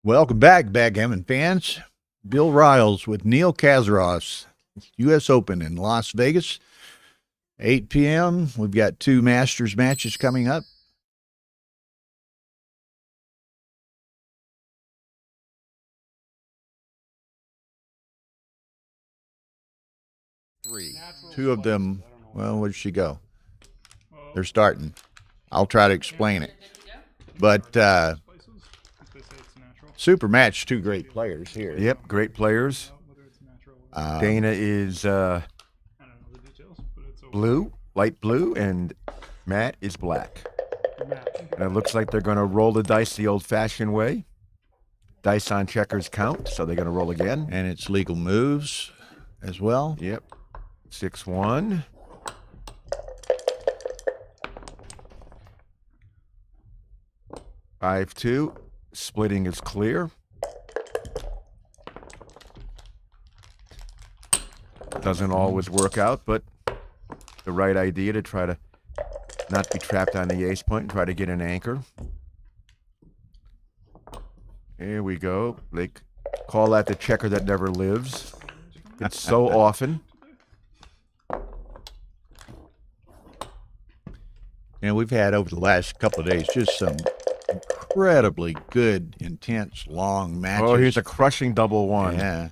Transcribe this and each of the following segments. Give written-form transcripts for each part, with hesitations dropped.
Welcome back, Backgammon fans. Bill Riles with Neil Kazaros, U.S. Open in Las Vegas, 8 p.m. We've got two Masters matches coming up. Two of them, well, where'd she go? They're starting. I'll try to explain it. But super match, two great players here. Yep, great players. Dana is blue, light blue, and Matt is black. And it looks like they're going to roll the dice the old-fashioned way. Dice on checkers count, so they're going to roll again. And it's legal moves as well. Yep. 6-1. Five, 2. Splitting is clear. Doesn't always work out, but the right idea to try to not be trapped on the ace point and try to get an anchor. Here we go. They call that the checker that never lives. It's so often. And we've had over the last couple of days just some incredibly good, intense, long matches. Oh, here's a crushing double one. Yeah.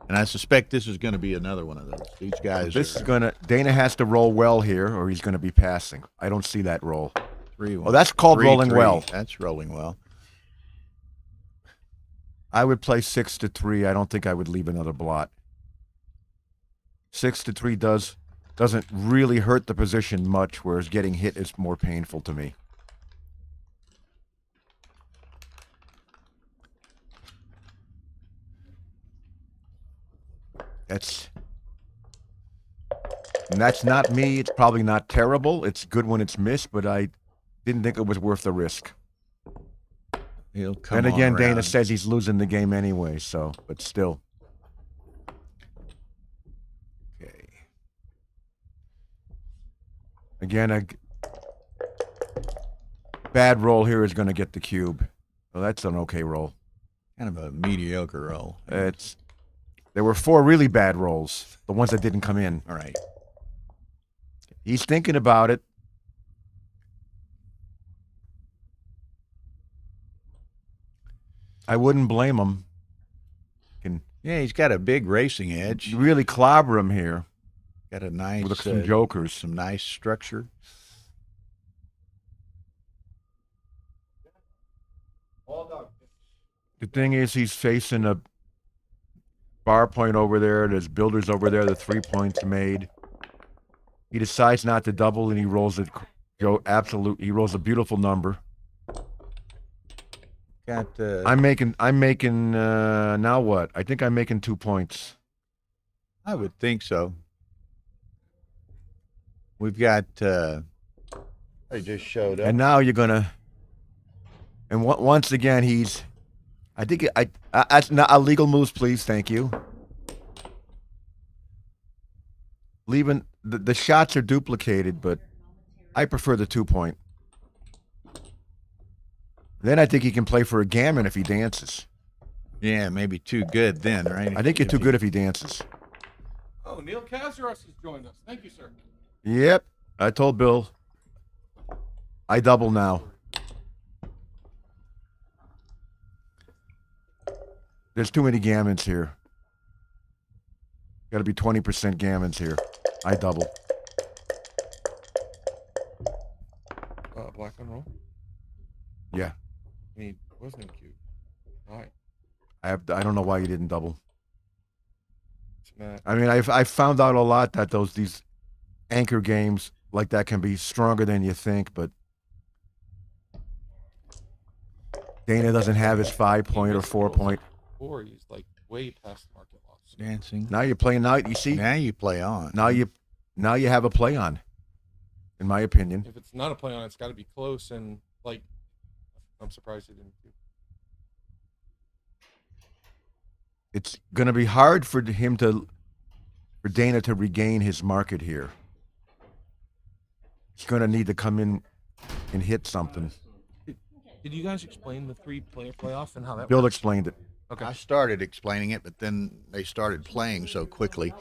And I suspect this is going to be another one of those. These guys This is going to... Dana has to roll well here, or he's going to be passing. I don't see that roll. 3-1. Oh, that's called rolling 3-3. well. That's rolling well. I would play 6-3. I don't think I would leave another blot. 6-3 doesn't really hurt the position much, whereas getting hit is more painful to me. That's not me. It's probably not terrible. It's good when it's missed, but I didn't think it was worth the risk. He'll come And again, on Dana around. says he's losing the game anyway, so, but still. Okay. Again, a bad roll here is going to get the cube. Well, that's an okay roll. Kind of a mediocre roll. There were 4 really bad rolls, the ones that didn't come in. All right. He's thinking about it. I wouldn't blame him. Yeah, he's got a big racing edge. Really clobber him here Got a nice with some jokers. some nice structure. The thing is, he's facing a bar point over there. There's builders over there. The 3 points made. He decides not to double, and he rolls it. He rolls a beautiful number. Got I'm making now what? I think I'm making 2 points. I would think so. We've got I just showed up. And now you're gonna. And once again, he's. I think that's not illegal moves, please. Thank you. Leaving the shots are duplicated, but I prefer the 2 point. Then I think he can play for a gammon if he dances. Yeah, maybe too good then, right? I think you're too good if he dances. Oh, Neil Kazaros has joined us. Thank you, sir. Yep, I told Bill. I double now. There's too many gammons here. Got to be 20% gammons here. I double. Black on roll. Yeah. He wasn't in queue. All right. I don't know why you didn't double. It's Matt. I mean, I've found out a lot that these anchor games like that can be stronger than you think, but Dana doesn't have his 5 point or 4 point. Or he's like way past market loss. Dancing. Now you're playing now. You see, Now you play on. now you have a play on. In my opinion, If it's not a play on, it's got to be close. And like, I'm surprised he didn't queue. it's going to be hard for Dana to regain his market here. He's going to need to come in and hit something. Did you guys explain the 3-player playoff and how that Bill works? explained it. Okay. I started explaining it, but then they started playing so quickly.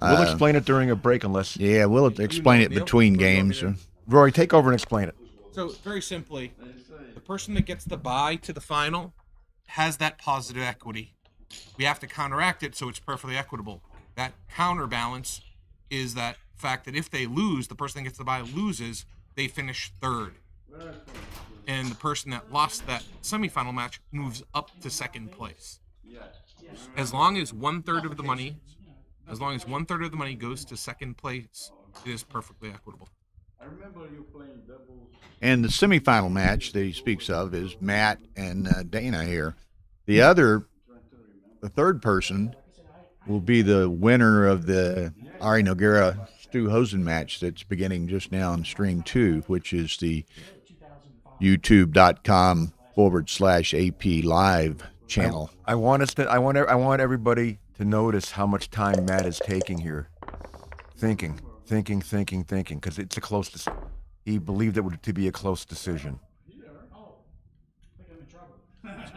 We'll explain it during a break unless Yeah, we'll You explain know, it Neil, between or you want me games. to- Rory, take over and explain it. So very simply, the person that gets the bye to the final has that positive equity. We have to counteract it so it's perfectly equitable. That counterbalance is that fact that if they lose, the person that gets the bye loses, they finish third. And the person that lost that semifinal match moves up to second place. As long as 1/3 of the money, goes to second place, it is perfectly equitable. And the semifinal match that he speaks of is Matt and Dana here. The third person will be the winner of the Ari Noguera Stu Hosen match that's beginning just now on stream 2, which is the youtube.com/AP live channel. I want everybody to notice how much time Matt is taking here. Thinking, because it's a close decision. He believed it to be a close decision.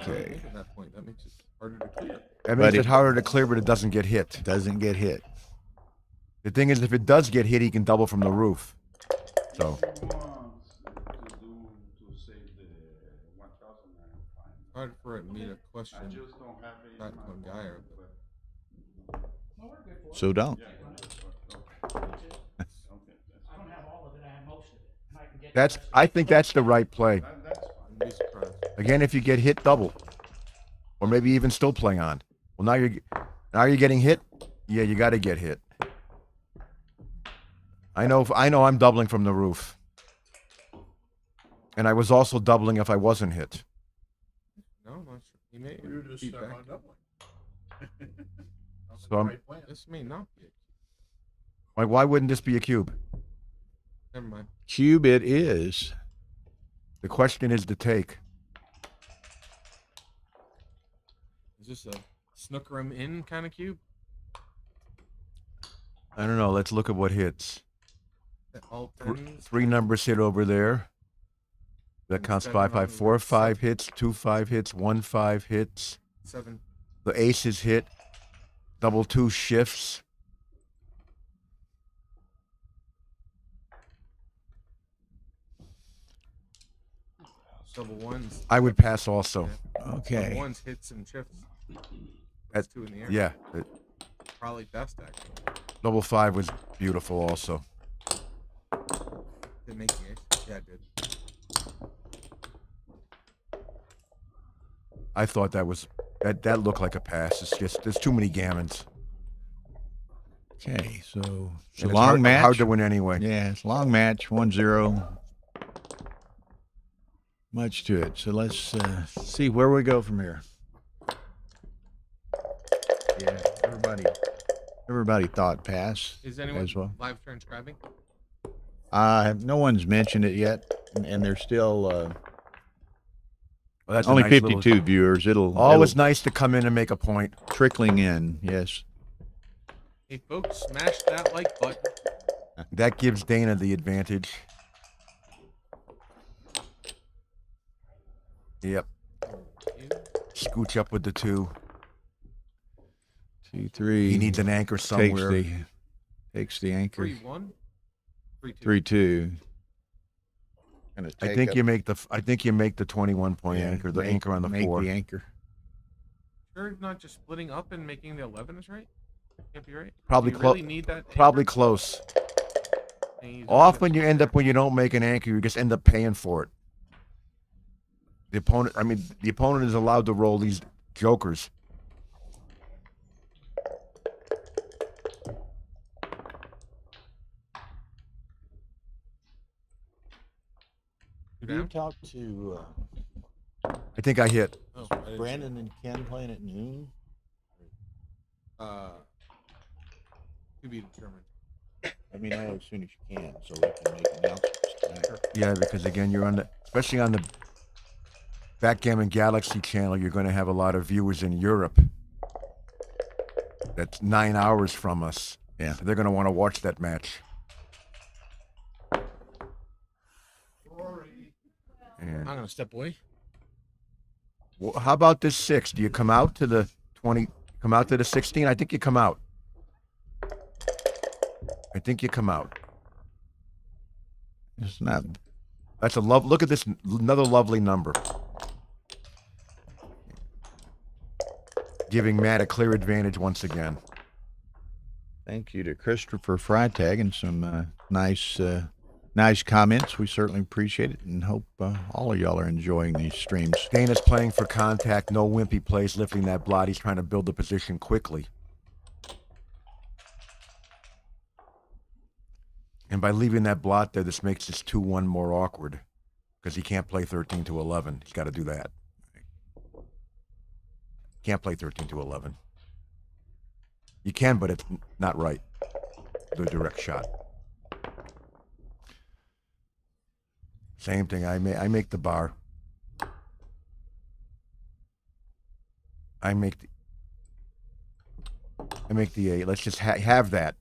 Okay. At that point, that makes it harder to clear. That But makes it- it harder to clear, but it doesn't get hit. Doesn't get hit. The thing is, if it does get hit, he can double from the roof. So, Hard for me to question that one guy. So don't. I think that's the right play. I'd be surprised. Again, if you get hit, double, or maybe even still playing on. Well, now you're getting hit. Yeah, you got to get hit. I know. I'm doubling from the roof, and I was also doubling if I wasn't hit. No, I'm not sure. He may just feedback. on doubling. So I'm This may not be it. like, why wouldn't this be a cube? Never mind. Cube it is. The question is the take. Is this a snooker 'em in kind of cube? I don't know. Let's look at what hits. All tens? 3 numbers hit over there. That counts 5, 5, 4, 5 hits, 2, 5 hits, 1, 5 hits. 7. The aces hit. Double 2 shifts. Double ones. I would pass also. Double Okay. ones, hits, and shifts. That's That's 2 in the air. Yeah. Probably best, actually. Double 5 was beautiful also. Did make the ace. Yeah, it did. I thought that looked like a pass. It's just there's too many gammons. Okay. So it's a And long hard, match. Hard to win anyway. Yeah, it's a long match. 1-0. Much to it. So let's see where we go from here. Yeah, everybody thought pass Is anyone as well. live transcribing? No one's mentioned it yet, and there's still Well, that's a only nice 52 little- viewers. It'll Always nice to come in and make a point. trickling in. Yes. Hey, folks, smash that like button. That gives Dana the advantage. Yep. Scooch up with the 2. 2, 3. He needs an anchor somewhere. Takes the anchor. 3-1. 3-2. 3-2. I think you make the 21-point anchor, the anchor on the 4. the anchor. Sure, not just splitting up and making the 11 is right. Can't be right. Probably Do you close. really need that. Probably anchor? close. And you don't Often get- you end up when you don't make an anchor, you just end up paying for it. The opponent is allowed to roll these jokers. Two You down? talked to I think I hit. Oh, I didn't see Brandon and Ken playing at noon. it. To be determined. I mean, I know as soon as you can, so we can make announcements tonight. Yeah, because again, you're especially on the Backgammon Galaxy channel, you're going to have a lot of viewers in Europe. That's 9 hours from us. Yeah. They're going to want to watch that match. And I'm gonna step away. how about this 6? Do you come out to the 20? Come out to the 16? I think you come out. I think you come out. It's not. That's a love. Look at this. Another lovely number. Giving Matt a clear advantage once again. Thank you to Christopher Freitag and some nice comments. We certainly appreciate it and hope all of y'all are enjoying these streams. Dana's playing for contact. No wimpy plays, lifting that blot. He's trying to build the position quickly. And by leaving that blot there, this makes this 2-1 more awkward because he can't play 13 to 11. He's got to do that. Can't play 13 to 11. You can, but it's not right. The direct shot. Same thing. I make the bar. I make the 8. Let's just have that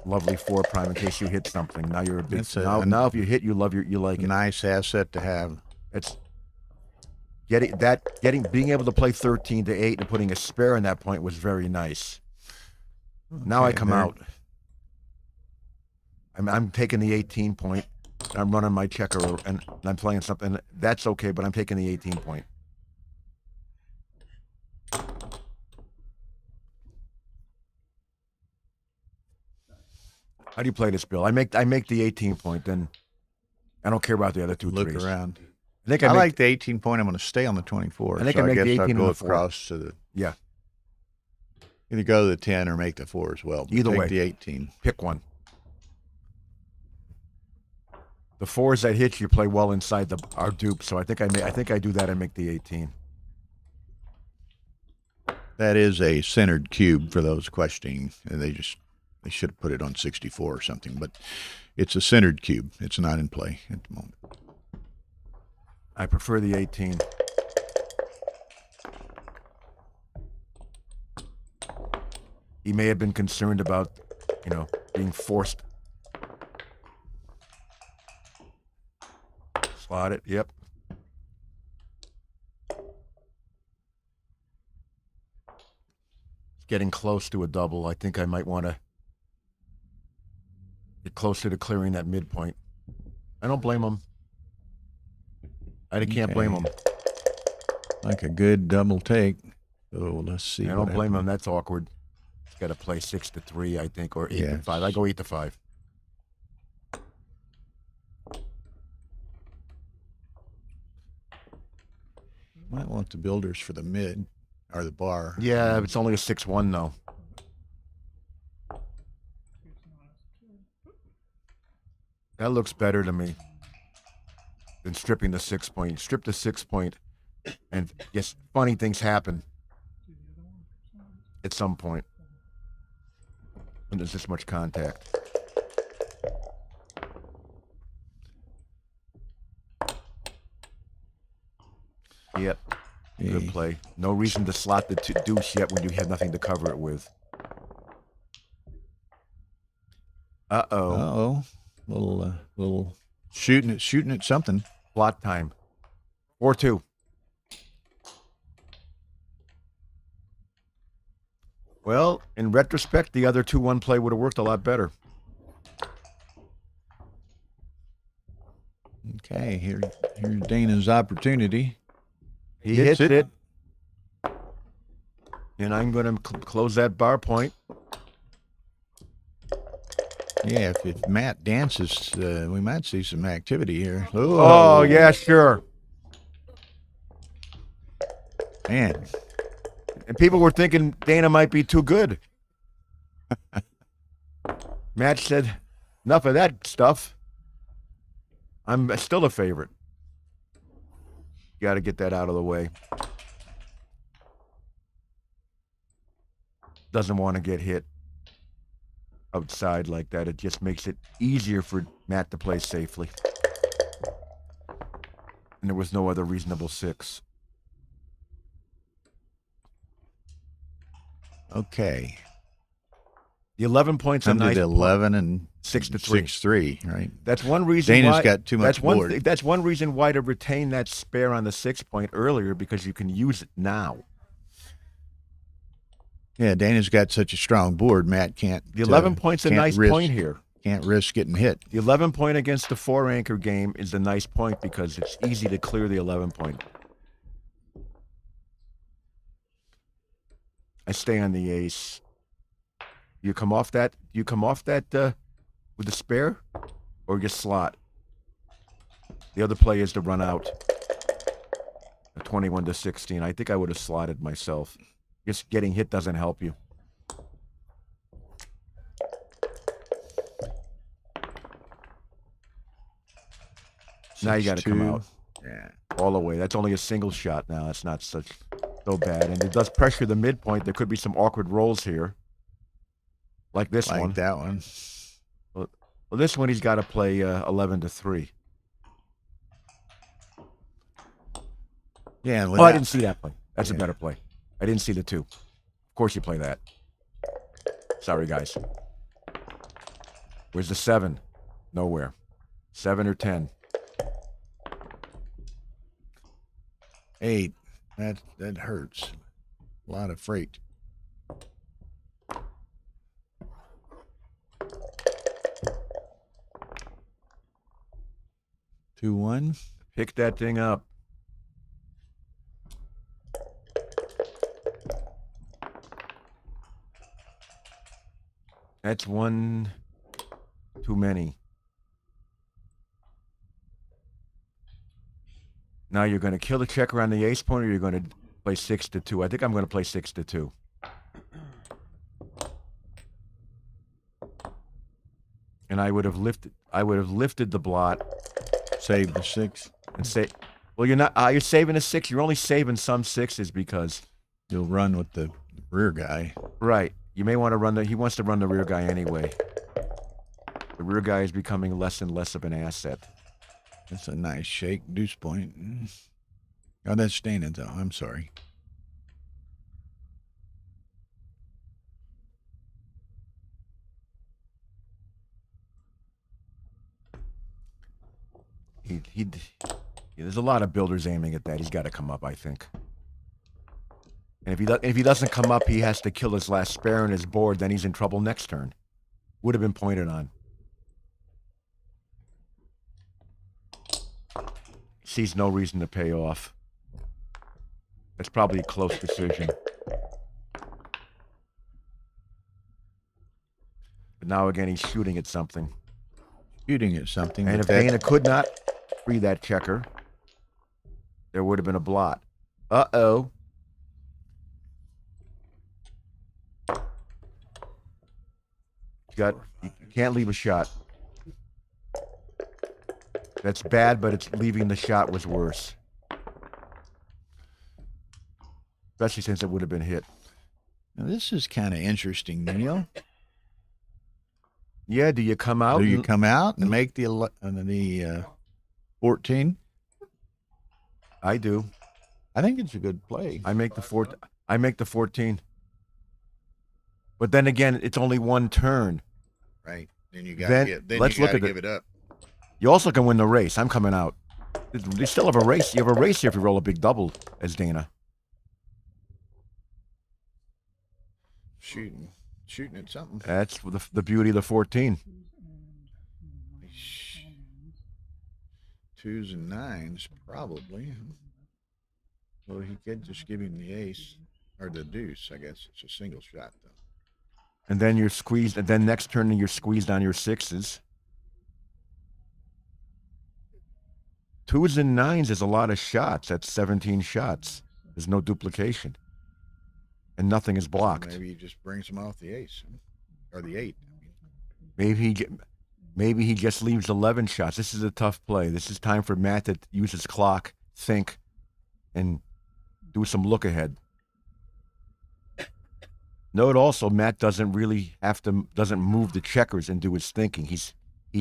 lovely 4 prime in case you hit something. Now you're a bit. Now if you hit, you like it. Nice asset to have. It's being able to play 13 to 8 and putting a spare in that point was very nice. Now I come out. I'm taking the 18 point. I'm running my checker and I'm playing something. That's okay, but I'm taking the 18 point. How do you play this, Bill? I make the 18 point, then I don't care about the other 2 Look threes. around. I think I like the 18 point. I'm going to stay on the 24. I think so I make guess the 18 I'll on go the 4. across to the. Yeah. Either go to the 10 or make the 4 as well. Either Take way. the 18. Pick one. The 4s that hit you play well inside our dupe, so I think I do that and make the 18. That is a centered cube for those questioning. And they should have put it on 64 or something, but it's a centered cube. It's not in play at the moment. I prefer the 18. He may have been concerned about, being forced. Slot it. Yep. It's getting close to a double. I think I might want to get closer to clearing that midpoint. I don't blame him. I can't blame him. Like a good double take. So let's see. I don't blame him. That's awkward. He's got to play 6 to 3, I think, or 8 to 5. I go 8 to 5. Might want the builders for the mid or the bar. Yeah, it's only a 6-1 though. That looks better to me than stripping the 6 point. Strip the 6 point, and yes, funny things happen at some point when there's this much contact. Yep. Good play. No reason to slot the deuce yet when you have nothing to cover it with. Uh-oh. Little shooting at something. Blot time. 4-2. Well, in retrospect, the other 2-1 play would have worked a lot better. Okay, here's Dana's opportunity. He hits it. And I'm going to close that bar point. Yeah, if Matt dances, we might see some activity here. Oh, yeah, sure. Man. And people were thinking Dana might be too good. Matt said, enough of that stuff. I'm still a favorite. Got to get that out of the way. Doesn't want to get hit outside like that. It just makes it easier for Matt to play safely. And there was no other reasonable 6. Okay. The 11 points a Come to nice the 11 and 6-3. 6-3, right? That's one reason Dana's why, got too much that's one, board. That's one reason why to retain that spare on the 6 point earlier, because you can use it now. Yeah, Dana's got such a strong board. Matt can't. The 11 point's a can't nice risk, point here. Can't risk getting hit. The 11 point against the 4 anchor game is a nice point because it's easy to clear the 11 point. I stay on the ace. You come off that with the spare, or just slot. The other play is to run out. A 21-16. I think I would have slotted myself. Just getting hit doesn't help you. Now you got to come 6-2. out Yeah. all the way. That's only a single shot now. That's not so bad. And it does pressure the midpoint. There could be some awkward rolls here. Like this Like one. that one. Well, this one he's got to play 11-3. Yeah. And Oh, I didn't see that play. That's a better play. I didn't see the 2. Of course you play that. Sorry, guys. Where's the 7? Nowhere. 7 or 10. 8. That hurts. A lot of freight. Two one. Pick that thing up. That's one too many. Now you're going to kill the checker on the ace point, or you're going to play 6-2. I think I'm going to play 6-2. And I would have lifted the blot Save the 6. and say, well, you're not. You're saving a 6. You're only saving some 6s because, You'll run with the rear guy. right? You may want to run the. He wants to run the rear guy anyway. The rear guy is becoming less and less of an asset. That's a nice shake. Deuce point. Oh, that's Dana, though. I'm sorry. There's a lot of builders aiming at that. He's got to come up, I think. And if he doesn't come up, he has to kill his last spare on his board. Then he's in trouble next turn. Would have been pointed on. Sees no reason to pay off. That's probably a close decision. But now again, he's shooting at something. Shooting at something. And but if that- Dana could not free that checker, there would have been a blot. Uh-oh. You can't leave a shot. That's bad, but it's leaving the shot was worse. Especially since it would have been hit. Now, this is kind of interesting, Neil. Yeah, do you come out? Do you and- come out and make the 14? I do. I think it's a good play. I make the 14. But then again, it's only one turn. Right. Then you Then let's look at give it up. You also can win the race. I'm coming out. You still have a race. You have a race here if you roll a big double as Dana. Shooting at something. That's the beauty of the 14. 2s and 9s, probably. Well, he could just give him the ace or the deuce. I guess it's a single shot though. And then you're squeezed. And then next turn you're squeezed on your 6s. 2s and 9s is a lot of shots. That's 17 shots. There's no duplication. And nothing is blocked. Maybe he just brings him off the ace or the 8. Maybe he just leaves 11 shots. This is a tough play. This is time for Matt to use his clock, think, and do some look ahead. Note also, Matt doesn't move the checkers and do his thinking. He's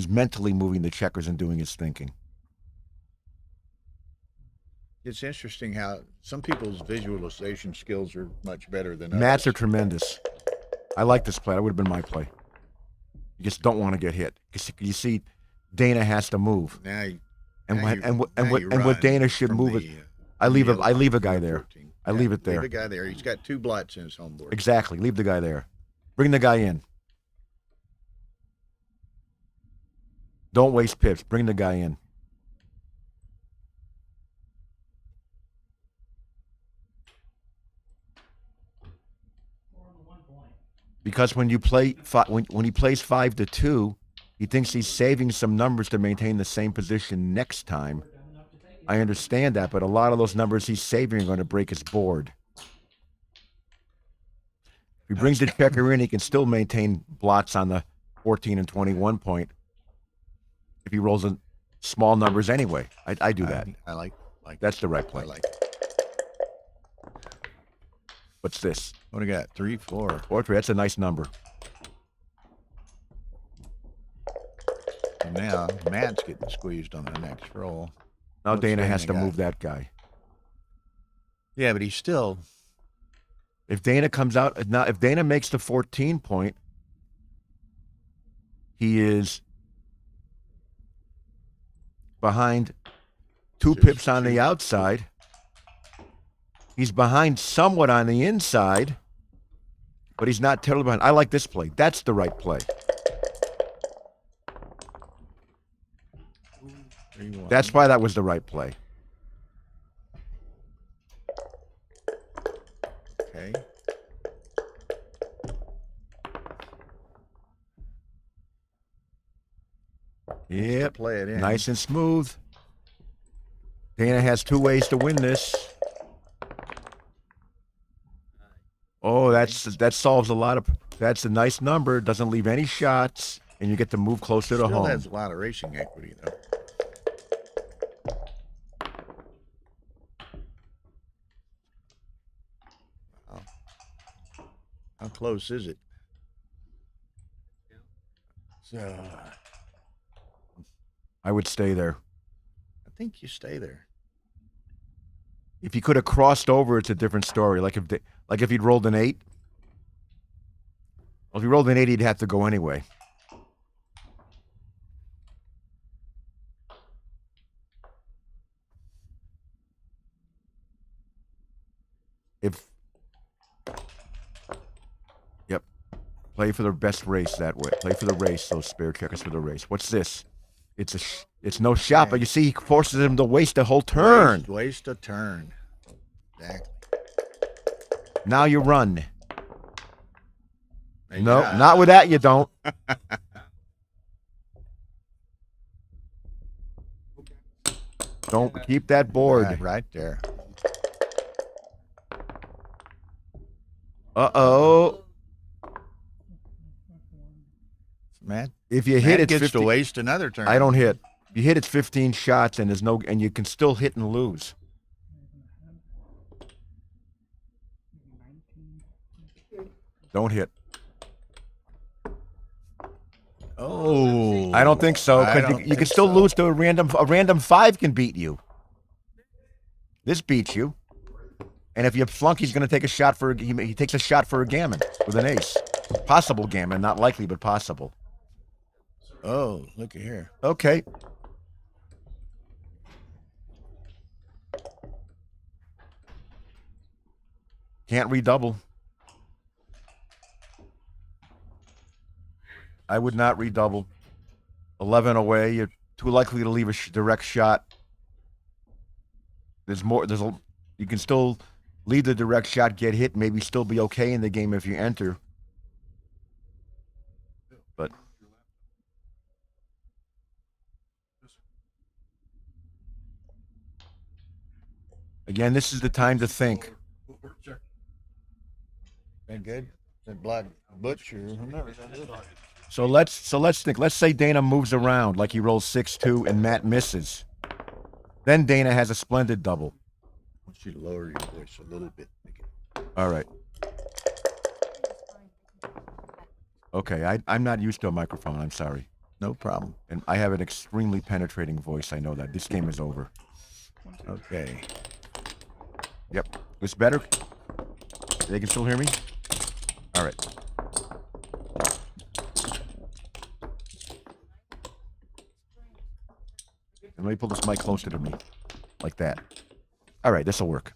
mentally moving the checkers and doing his thinking. It's interesting how some people's visualization skills are much better than others. Matt's are tremendous. I like this play. That would have been my play. You just don't want to get hit. You see, Dana has to move, Now, and now what you- and what now and what, you and what run Dana should from move it. the, I leave yellow I leave a line guy to there. 14. I leave it there. Leave the guy there. He's got 2 blots in his home board. Exactly. Leave the guy there. Bring the guy in. Don't waste pips. Bring the guy in. Because when you play when he plays 5-2, he thinks he's saving some numbers to maintain the same position next time. I understand that, but a lot of those numbers he's saving are going to break his board. If he brings the checker in, he can still maintain blots on the 14 and 21 point. If he rolls in small numbers anyway, I do that. I like That's the right I play. like it. What's this? What do we got? 3, 4. 4-3. That's a nice number. And now Matt's getting squeezed on the next roll. Now What's Dana has to Dana got? move that guy. Yeah, but he's still. If Dana comes out now, if Dana makes the 14 point, he is behind 2 Just pips on the 2. outside. He's behind somewhat on the inside, but he's not terribly behind. I like this play. That's the right play. 3, 1. That's why that was the right play. Okay. Yep. Play it in. Nice and smooth. Dana has 2 ways to win this. Oh, that solves a lot of. That's a nice number. Doesn't leave any shots, and you get to move closer to Still home. has a lot of racing equity though. Wow. How close is it? So I would stay there. I think you stay there. If he could have crossed over, it's a different story. Like if he'd rolled an 8. Well, if he rolled an 8, he'd have to go anyway. Yep. Play for the best race that way. Play for the race. Those spare checkers for the race. What's this? It's no shot, but you see, he forces him to waste a whole turn. Waste a turn. Exactly. Now you run. Maybe No, not with that. You don't. Don't keep that board. Right there. Uh-oh. Matt, If you hit, Matt it's gets 50. to waste another turn. I don't hit. If you hit, it's 15 shots, and and you can still hit and lose. Don't hit. Oh, I don't think so, I because don't you think can still so. lose to a random 5 can beat you. This beats you. And if you flunk, he's going to take a shot for he takes a shot for a gammon with an ace. Possible gammon, not likely, but possible. Oh, look at here. Okay. Can't redouble. I would not redouble. 11 away. You're too likely to leave a direct shot. There's more. You can still leave the direct shot, get hit, maybe still be okay in the game if you enter. But again, this is the time to think. Been good. Been Black Butcher. So let's think. Let's say Dana moves around like he rolls 6-2 and Matt misses. Then Dana has a splendid double. I want you to lower your voice a little bit. All right. Okay, I'm not used to a microphone. I'm sorry. No problem. And I have an extremely penetrating voice. I know that. This game is over. Okay. Yep. It's better? They can still hear me? All right. Let me pull this mic closer to me. Like that. All right, this will work.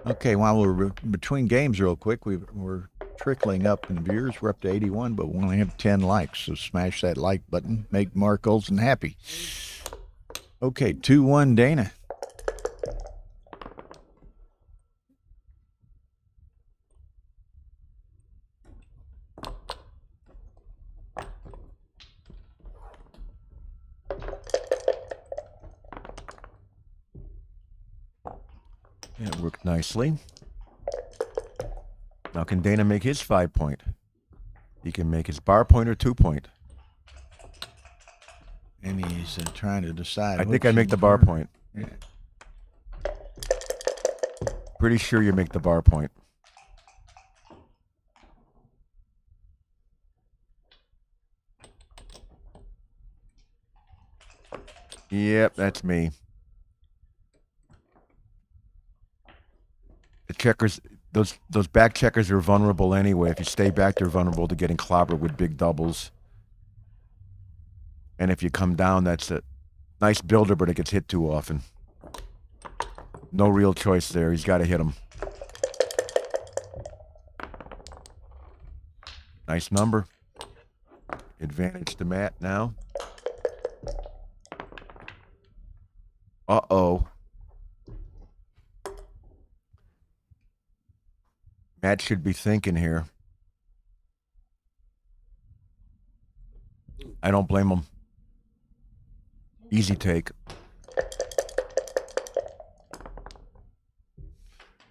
Okay, while we're between games real quick, we're trickling up in viewers. We're up to 81, but we only have 10 likes. So smash that like button. Make Mark Olson happy. Okay, 2-1 Dana. It worked nicely. Now, can Dana make his 5-point? He can make his bar point or 2-point. And he's trying to decide. I think I make the bar point. Yeah. Pretty sure you make the bar point. Yep, that's me. The checkers, those back checkers are vulnerable anyway. If you stay back, they're vulnerable to getting clobbered with big doubles. And if you come down, that's a nice builder, but it gets hit too often. No real choice there. He's got to hit him. Nice number. Advantage to Matt now. Uh-oh. Matt should be thinking here. I don't blame him. Easy take.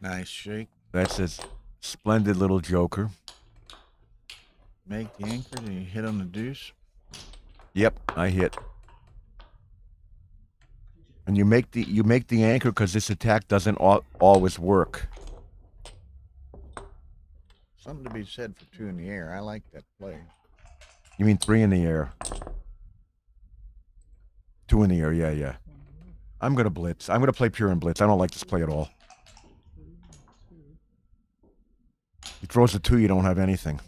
Nice shake. That's a splendid little joker. Make the anchor, then you hit on the deuce. Yep, I hit. And you make the anchor because this attack doesn't always work. Something to be said for 2 in the air. I like that play. You mean 3 in the air? 2 in the air, yeah. I'm going to blitz. I'm going to play pure and blitz. I don't like this play at all. He throws a 2, you don't have anything.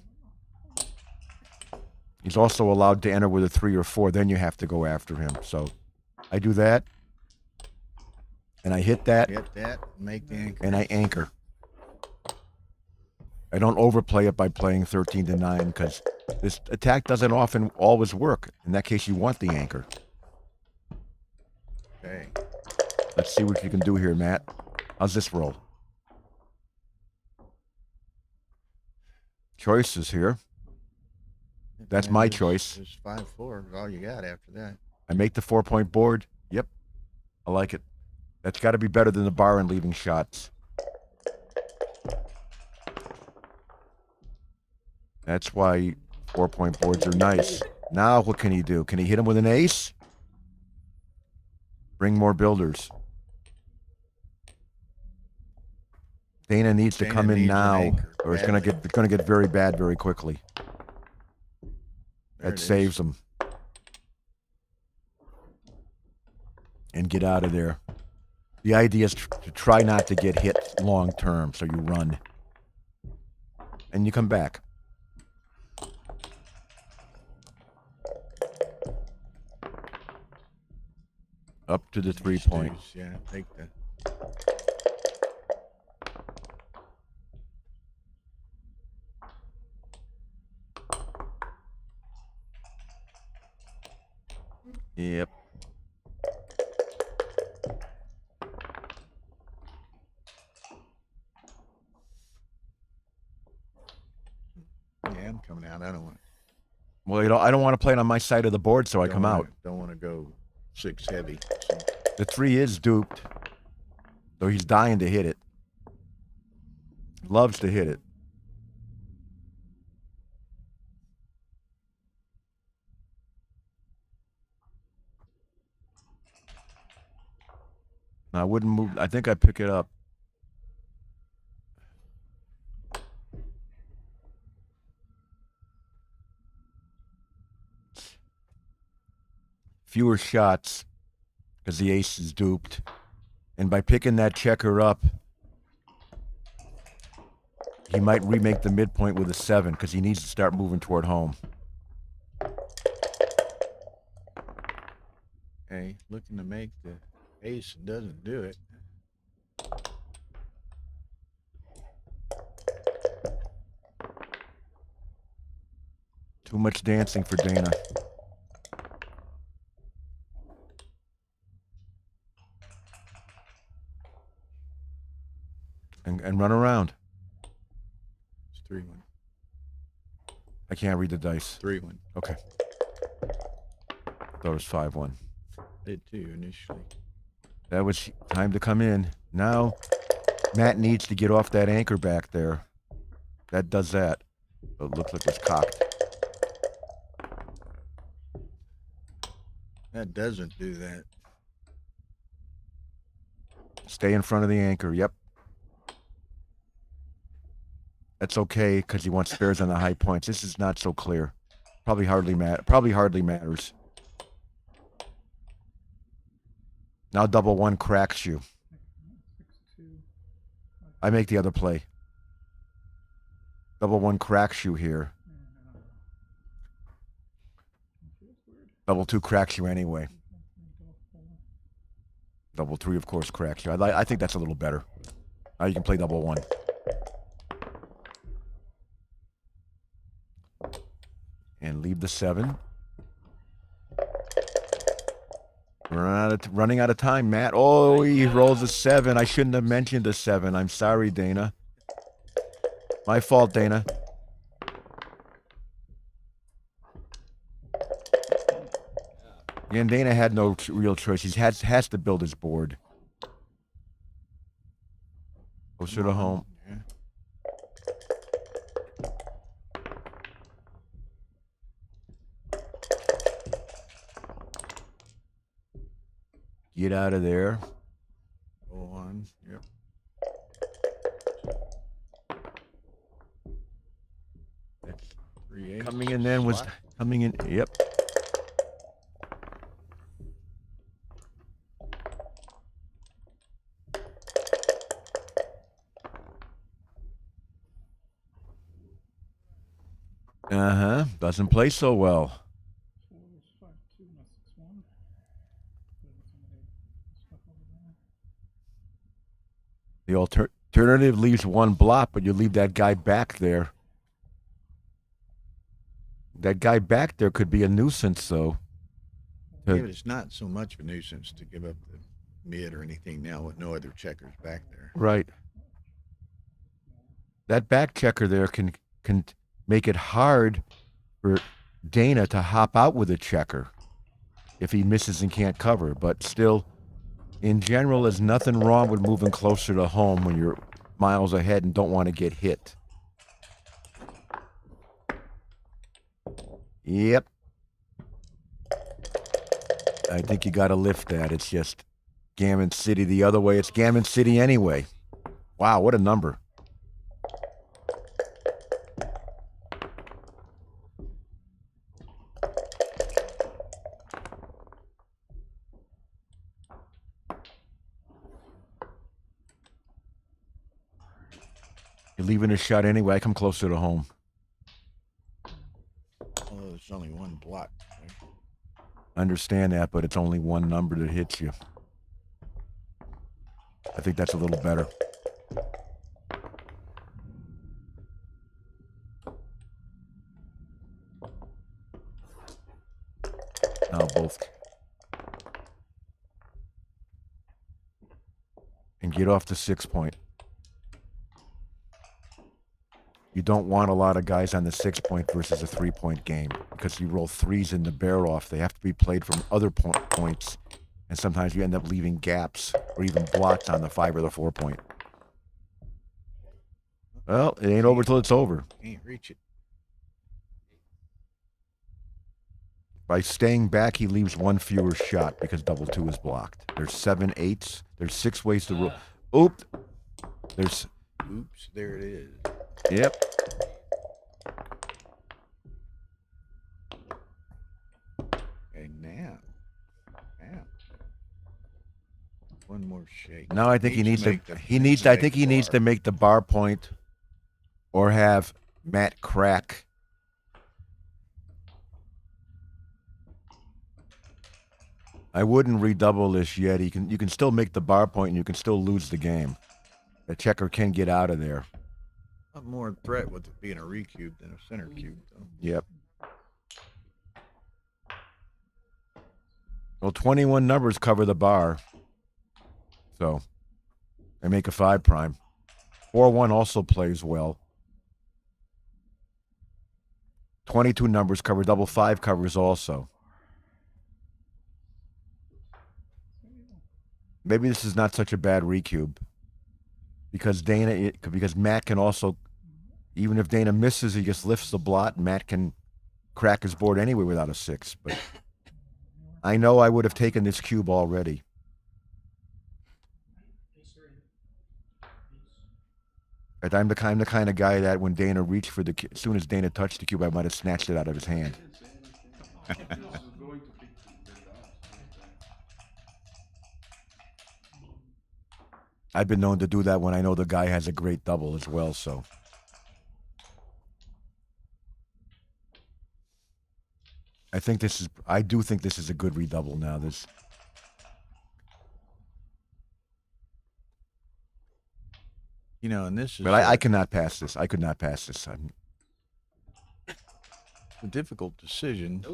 He's also allowed to enter with a 3 or 4, then you have to go after him. So I do that. And I hit that. Hit that, make the anchor. And I anchor. I don't overplay it by playing 13 to 9 because this attack doesn't often always work. In that case, you want the anchor. Okay. Let's see what you can do here, Matt. How's this roll? Choices here. That's my choice. It's 5-4 is all you got after that. I make the 4-point board. Yep. I like it. That's got to be better than the bar and leaving shots. That's why 4-point boards are nice. Now what can he do? Can he hit him with an ace? Bring more builders. Dana needs to come in now, or it's gonna get very bad very quickly. That saves him. And get out of there. The idea is to try not to get hit long term, so you run. And you come back. Up to the 3-point. Yeah, take the. Yep. Yeah, I'm coming out. I don't want. Well, I don't want to play it on my side of the board, so I come out. Don't want to go 6 heavy. So. The 3 is duped, though he's dying to hit it. Loves to hit it. I wouldn't move. I think I'd pick it up. Fewer shots because the ace is duped. And by picking that checker up, he might remake the midpoint with a 7 because he needs to start moving toward home. Okay, looking to make the ace and doesn't do it. Too much dancing for Dana. And run around. It's 3-1. I can't read the dice. 3-1. Okay. Thought it was 5-1. Did too initially. That was time to come in. Now, Matt needs to get off that anchor back there. That does that. But it looks like it's cocked. That doesn't do that. Stay in front of the anchor. Yep. That's okay because he wants spares on the high points. This is not so clear. Probably hardly matters. Now double one cracks you. I make the other play. Double one cracks you here. Double two cracks you anyway. Double three, of course, cracks you. I think that's a little better. Now you can play double one. And leave the 7. Running out of time, Matt. Oh, he rolls a 7. I shouldn't have mentioned a 7. I'm sorry, Dana. My fault, Dana. And Dana had no real choice. He has to build his board. Closer to home. Yeah. Get out of there. Go on. Yep. That's 3-8. Coming in then was Slot. coming in. Yep. Doesn't play so well. The alternative leaves one block, but you leave that guy back there. That guy back there could be a nuisance, though. Yeah, but it's not so much of a nuisance to give up the mid or anything now with no other checkers back there. Right. That back checker there can make it hard for Dana to hop out with a checker if he misses and can't cover. But still, in general, there's nothing wrong with moving closer to home when you're miles ahead and don't want to get hit. Yep. I think you got to lift that. It's just Gammon City the other way. It's Gammon City anyway. Wow, what a number. You're leaving a shot anyway. I come closer to home. Oh, there's only one block. I understand that, but it's only one number that hits you. I think that's a little better. Now both. And get off the 6 point. You don't want a lot of guys on the 6 point versus a 3 point game because you roll threes in the bear off. They have to be played from other points, and sometimes you end up leaving gaps or even blocks on the 5 or the 4 point. Well, it ain't over till it's over. Can't reach it. By staying back, he leaves one fewer shot because double 2 is blocked. There's 7 8s. There's 6 ways to roll. Oop. There's. Oops, there it is. Yep. And now. One more shake. Now I think he needs to. make the- He needs. I think he make needs to make the bar point, or have Matt crack. I wouldn't redouble this yet. You can still make the bar point and you can still lose the game. The checker can get out of there. A more threat with it being a recube than a center cube, though. Yep. Well, 21 numbers cover the bar. So they make a 5 prime. 4-1 also plays well. 22 numbers cover, double 5 covers also. Maybe this is not such a bad recube. Because Matt can also, even if Dana misses, he just lifts the blot. Matt can crack his board anyway without a 6. But I know I would have taken this cube already. But I'm the kind of guy that when Dana reached for the cube, as soon as Dana touched the cube, I might have snatched it out of his hand. I've been known to do that when I know the guy has a great double as well, so. I do think this is a good redouble now. And this is But I cannot pass this. I could not pass this. a difficult decision.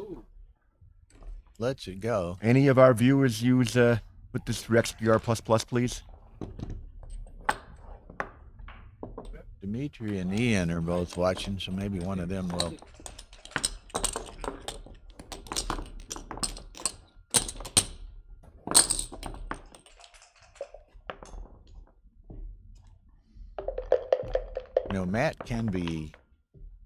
Lets it go. Any of our viewers use put this through XPR++, please? Dimitri and Ian are both watching, so maybe one of them will. Matt can be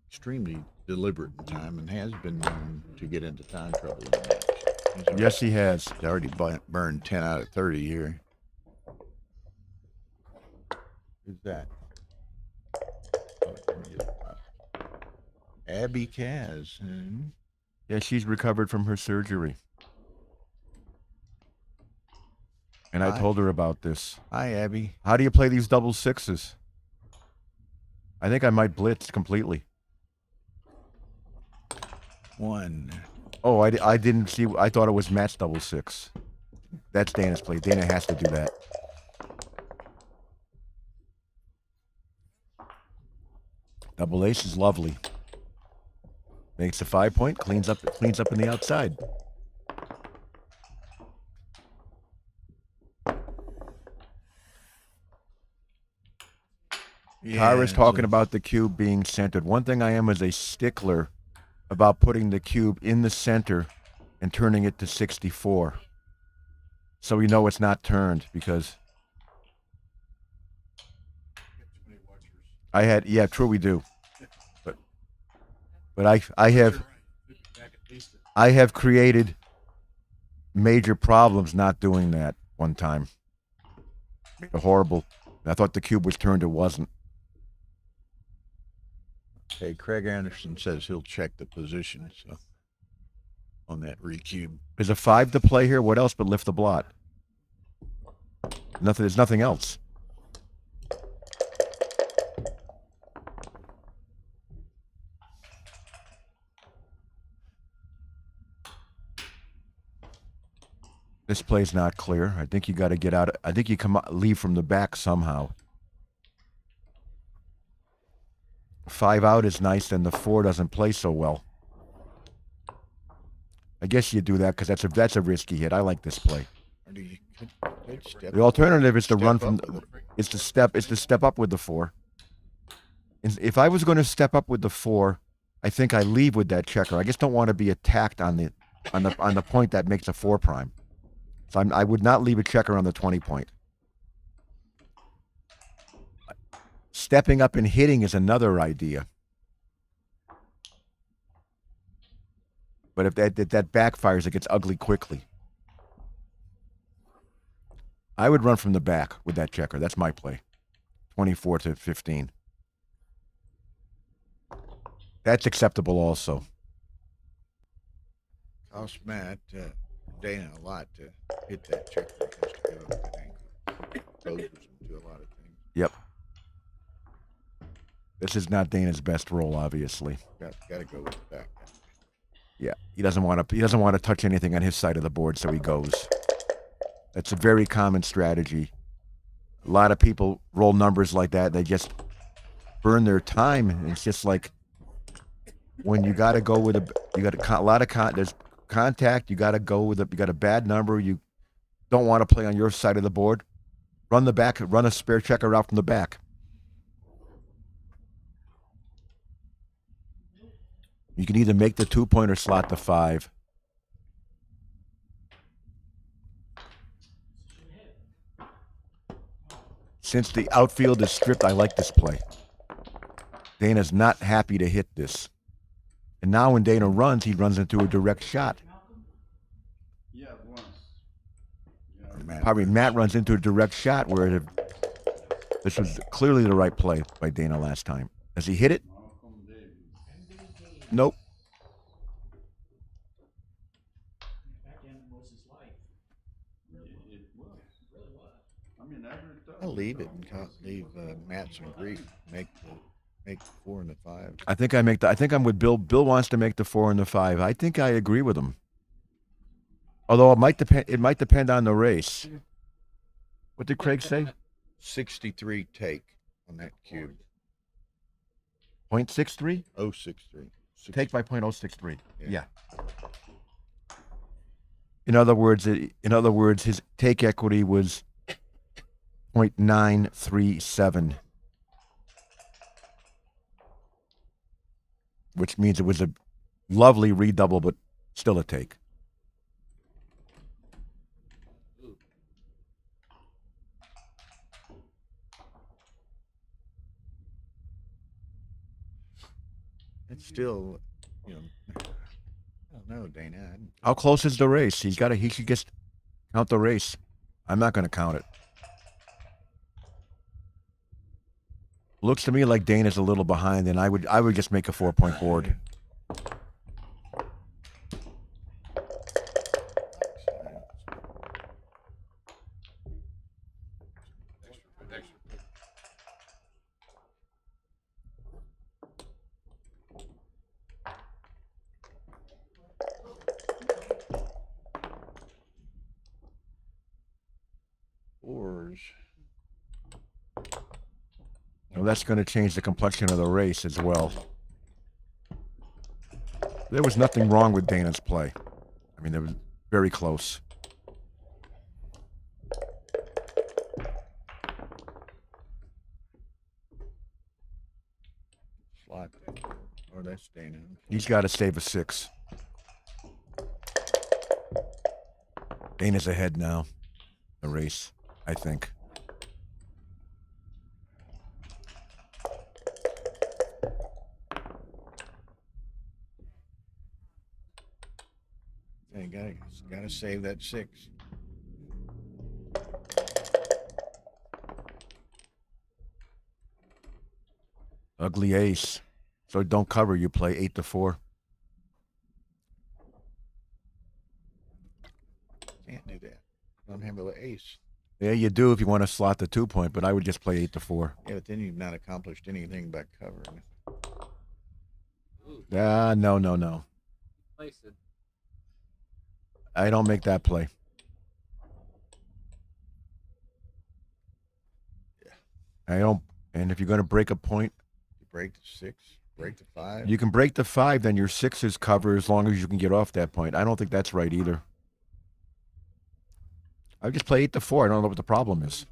extremely deliberate in time and has been known to get into time trouble in the match. Yes, he has. He's already burned 10 out of 30 here. Who's that? Abby Kaz. Yeah, she's recovered from her surgery. And I told her about this. Hi, Abby. How do you play these double 6s? I think I might blitz completely. 1. Oh, I didn't see. I thought it was Matt's double 6. That's Dana's play. Dana has to do that. Double ace is lovely. Makes a 5 point. Cleans up in the outside. Tara's talking about the cube being centered. One thing I am is a stickler about putting the cube in the center and turning it to 64. So we know it's not turned because true we do. But I have created major problems not doing that one time. Horrible. I thought the cube was turned, it wasn't. Hey, Craig Anderson says he'll check the position on that recube. There's a 5 to play here. What else but lift the blot? Nothing. There's nothing else. This play's not clear. I think you got to get out. I think you leave from the back somehow. 5 out is nice, and the 4 doesn't play so well. I guess you do that because that's a risky hit. I like this play. The alternative is to run from. It's to step up with the 4. If I was going to step up with the 4, I think I leave with that checker. I just don't want to be attacked on the point that makes a 4 prime. So I would not leave a checker on the 20 point. Stepping up and hitting is another idea. But if that backfires, it gets ugly quickly. I would run from the back with that checker. That's my play. 24 to 15. That's acceptable also. Cost Matt, Dana a lot to hit that checker. I think exposes him to a lot of things. Yep. This is not Dana's best roll, obviously. Got to go with the back. Yeah. he doesn't want to touch anything on his side of the board, so he goes. That's a very common strategy. A lot of people roll numbers like that. They just burn their time. And it's just like when you got to go with there's contact. You got to go with you got a bad number. You don't want to play on your side of the board. Run a spare checker out from the back. You can either make the 2-point or slot the 5. Since the outfield is stripped, I like this play. Dana's not happy to hit this. And now when Dana runs, he runs into a direct shot. Matt runs into a direct shot where this was clearly the right play by Dana last time. Does he hit it? Nope. I'll leave it and leave Matt some grief. Make the 4 and the 5. I think I'm with Bill. Bill wants to make the 4 and the 5. I think I agree with him. Although it might depend on the race. What did Craig say? 63 take on that cube. 0.63? 063. Take by 0.063. Yeah. Yeah. In other words, his take equity was 0.937, which means it was a lovely redouble, but still a take. It's still, I don't know, Dana. How close is the race? He should just count the race. I'm not going to count it. Looks to me like Dana's a little behind, and I would just make a 4-point board. Well, that's going to change the complexion of the race as well. There was nothing wrong with Dana's play. I mean, it was very close. Slot. Or that's Dana. He's got to save a 6. Dana's ahead now. The race, I think. Hey, gotta save that 6. Ugly ace. So don't cover. You play 8-4. Can't do that. Don't have an ace. Yeah, you do if you want to slot the 2-point, but I would just play 8-4. Yeah, but then you've not accomplished anything by covering. No. Place it. I don't make that play. Yeah. I don't. And if you're going to break a point, You break the 6, break the 5. you can break the 5, then your 6 is covered as long as you can get off that point. I don't think that's right either. I would just play 8-4. I don't know what the problem is.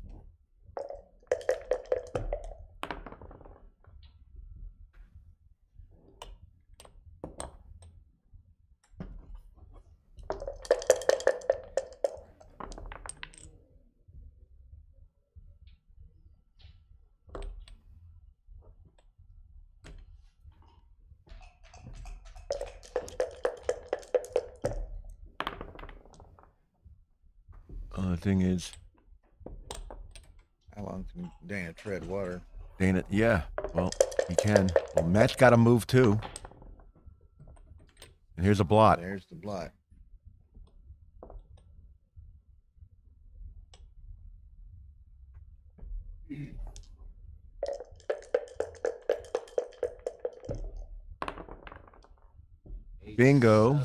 The thing is, How long can Dana tread water? Dana, yeah, well, he can. Well, Matt's got to move too. And here's a blot. There's the blot. Bingo.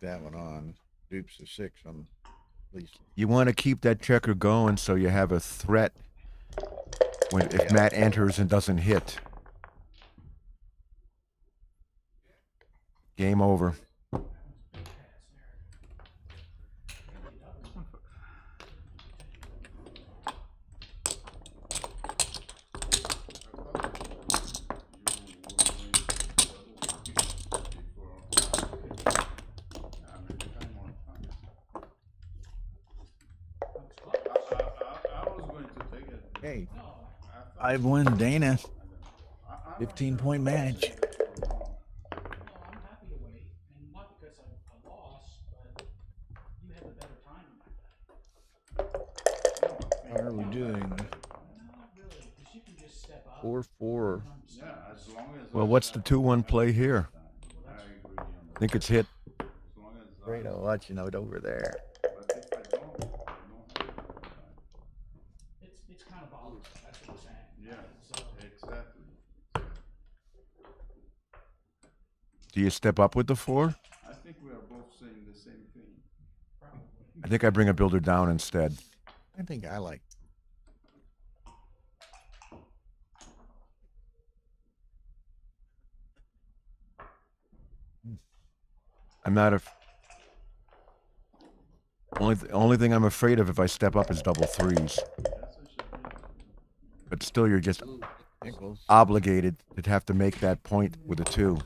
that one on. Dupes the 6 on at least. You want to keep that checker going so you have a threat when if Yeah. Matt enters and doesn't hit. Game over. Hey, 5-1 Dana. 15-point match. How are we doing? 4-4. Well, what's the 2-1 play here? I think it's hit. Fredo watching out over there. It's kind of obvious. That's what I'm saying. Yeah, exactly. Do you step up with the 4? I think we are both saying the same thing. I think I bring a builder down instead. I think I like. I'm not a. Only thing I'm afraid of if I step up is double 3s. But still, you're just Nichols. obligated to have to make that point with a 2.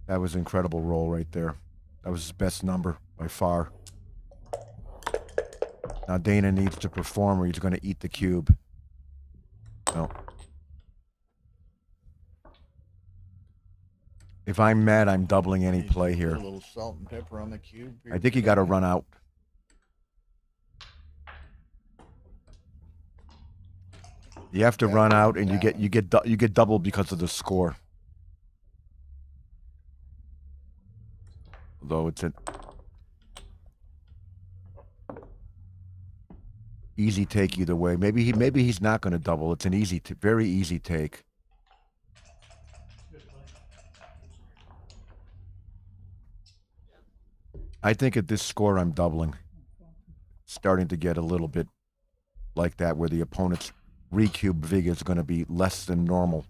That was an incredible roll right there. That was his best number by far. Now Dana needs to perform or he's going to eat the cube. No. If I'm mad, I'm doubling any play here. A little salt and pepper on the cube. I think you got to run out. You have to run out, and you get doubled because of the score. Although it's an easy take either way. Maybe he's not going to double. It's an very easy take. I think at this score I'm doubling. Starting to get a little bit like that where the opponent's recube vig is going to be less than normal.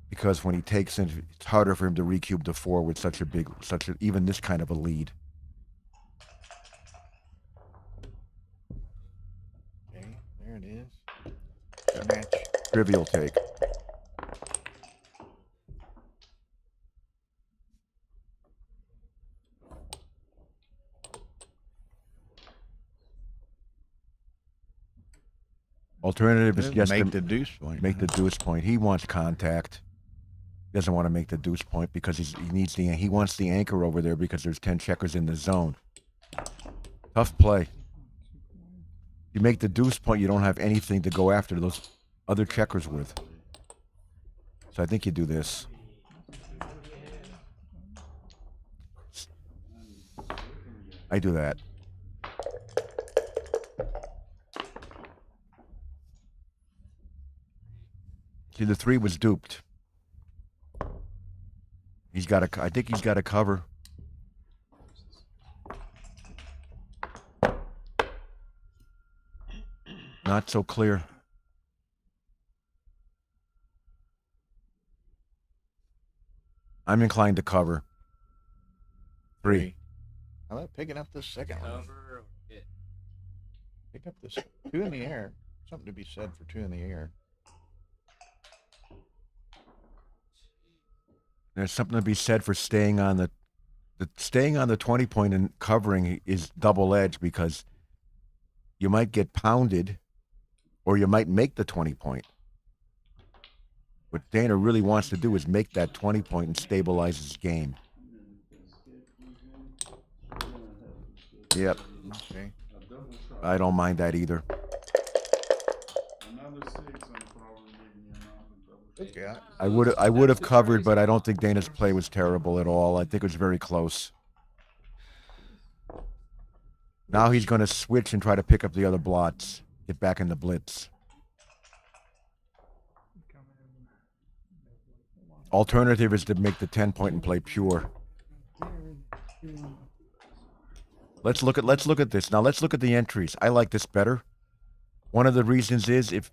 Because when he takes in, it's harder for him to recube the 4 with even this kind of a lead. Okay, there it is. Match. Trivial take. Alternative is just make to the deuce point. make the deuce point. He wants contact. He doesn't want to make the deuce point because he wants the anchor over there because there's 10 checkers in the zone. Tough play. You make the deuce point, you don't have anything to go after those other checkers with. So I think you do this. I do that. See, the 3 was duped. I think he's got a cover. Not so clear. I'm inclined to cover. 3. How about picking up the second one? Pick up this 2 in the air. Something to be said for 2 in the air. There's something to be said for staying on the 20 point and covering is double edged because you might get pounded or you might make the 20 point. What Dana really wants to do is make that 20 point and stabilize his game. Yep. Okay. I don't mind that either. Another 6, I'm probably leaving you now. Okay. I would have covered, but I don't think Dana's play was terrible at all. I think it was very close. Now he's going to switch and try to pick up the other blots. Get back in the blitz. Alternative is to make the 10 point and play pure. Let's look at this. Now let's look at the entries. I like this better. One of the reasons is if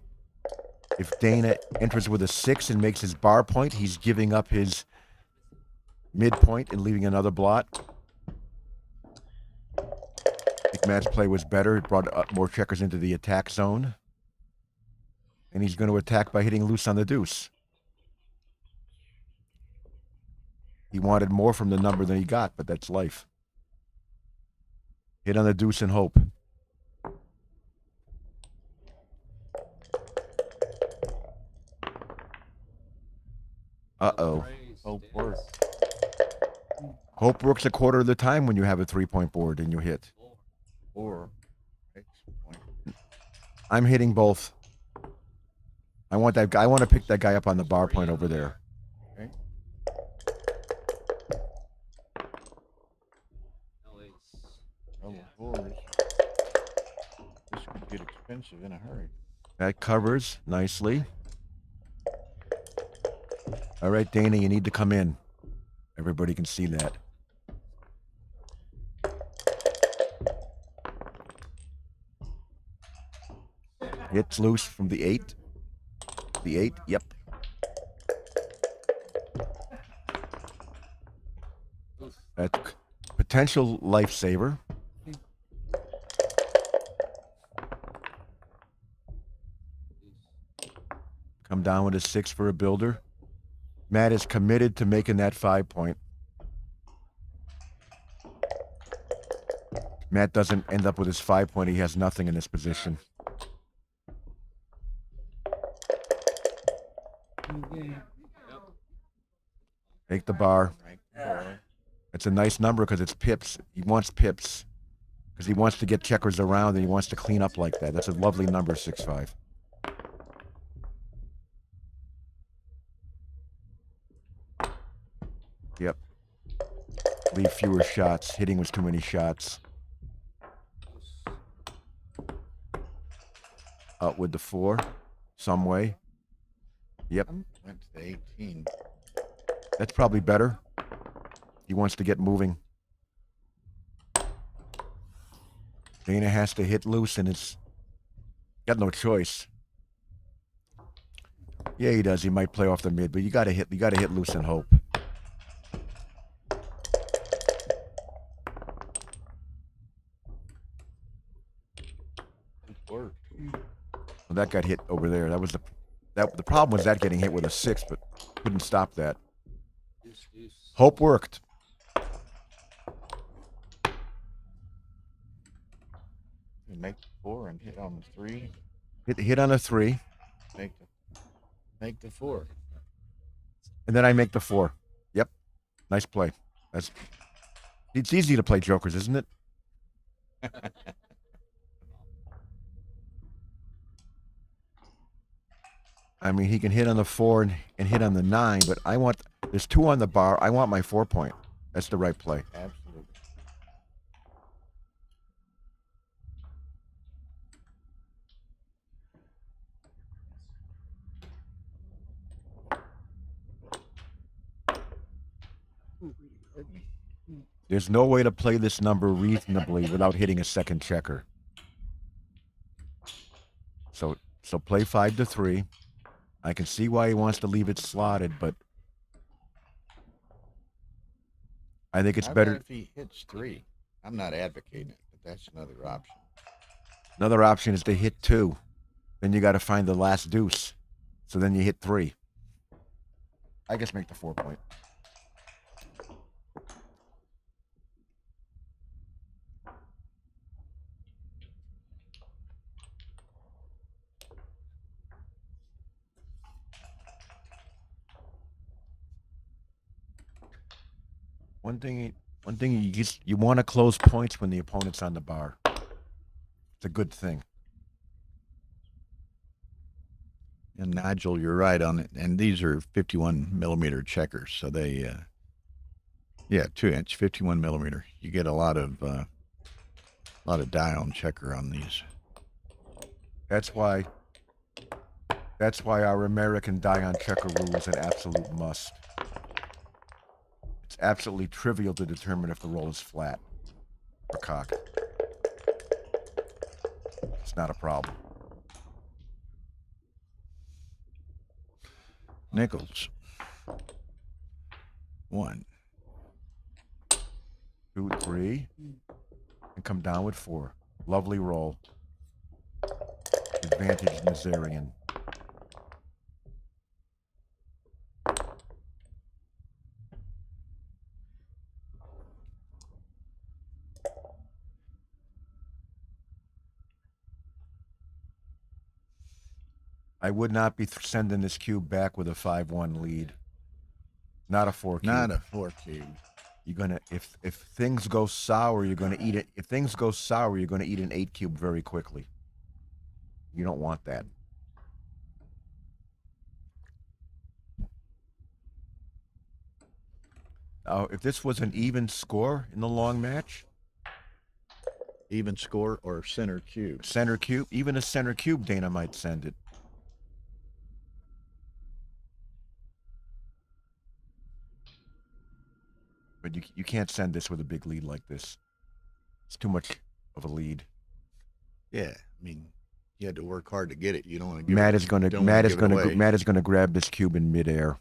Dana enters with a 6 and makes his bar point, he's giving up his midpoint and leaving another blot. I think Matt's play was better. It brought more checkers into the attack zone. And he's going to attack by hitting loose on the deuce. He wanted more from the number than he got, but that's life. Hit on the deuce and hope. Uh-oh. Hope works. Hope works a quarter of the time when you have a 3-point board and you hit. Or X point. I'm hitting both. I want that guy. I want to pick that guy up on the bar point over there. Okay. Double fours. This could get expensive in a hurry. That covers nicely. All right, Dana, you need to come in. Everybody can see that. Hits loose from the 8. The 8, yep. That's potential lifesaver. Come down with a 6 for a builder. Matt is committed to making that 5-point. Matt doesn't end up with his 5-point. He has nothing in this position. Take the bar. It's a nice number because it's pips. He wants pips because he wants to get checkers around and he wants to clean up like that. That's a lovely number, 6-5. Yep. Leave fewer shots. Hitting was too many shots. Out with the 4. Some way. Yep. Went to the 18. That's probably better. He wants to get moving. Dana has to hit loose and it's got no choice. Yeah, he does. He might play off the mid, but you gotta hit loose and hope. Work. Well, that got hit over there. That was the problem was that getting hit with a 6, but couldn't stop that. Hope worked. You make the 4 and hit on the 3. Hit on a 3, Make the 4. and then I make the 4. Yep, nice play. It's easy to play jokers, isn't it? I mean, he can hit on the 4 and hit on the 9, but there's 2 on the bar. I want my 4-point. That's the right play. Absolutely. There's no way to play this number reasonably without hitting a second checker. So play 5 to 3. I can see why he wants to leave it slotted, but I think it's How better. about if he hits 3? I'm not advocating it, but that's another option. Another option is to hit 2. Then you got to find the last deuce. So then you hit 3. I guess make the 4-point. One thing you want to close points when the opponent's on the bar. It's a good thing. And Nigel, you're right on it. And these are 51 millimeter checkers, so they, 2-inch, 51 millimeter. You get a lot of die on checker on these. That's why That's why our American die on checker rule is an absolute must. It's absolutely trivial to determine if the roll is flat or cocked. It's not a problem. Nickels. 1. 2, 3, and come down with 4. Lovely roll. Advantage Nazarian. I would not be sending this cube back with a 5-1 lead. Not a 4 cube. Not a 4 cube. You're gonna if things go sour, you're gonna eat it. If things go sour, you're gonna eat an 8 cube very quickly. You don't want that. Now, if this was an even score in the long match, Even score or center cube. center cube, even a center cube, Dana might send it. But you can't send this with a big lead like this. It's too much of a lead. Yeah, I mean, you had to work hard to get it. You don't want to give Matt it, is gonna don't Matt wanna is give it gonna away. Matt is gonna grab this cube in midair.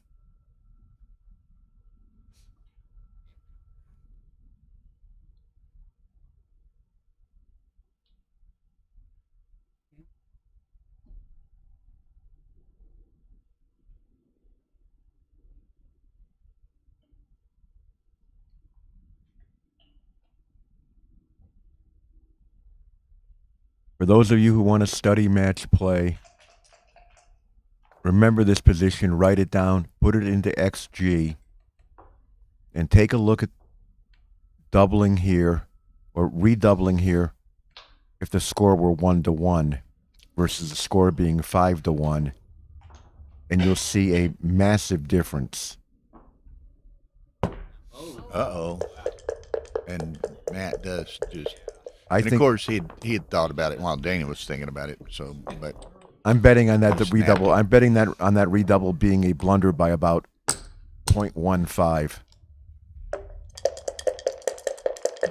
For those of you who want to study match play, remember this position, write it down, put it into XG, and take a look at doubling here or redoubling here if the score were 1-1 versus the score being 5-1, and you'll see a massive difference. Uh-oh. And Matt does just... I and of think course, he had thought about it while Dana was thinking about it. So, but I'm betting on that the Snap. redouble. I'm betting that on that redouble being a blunder by about 0.15.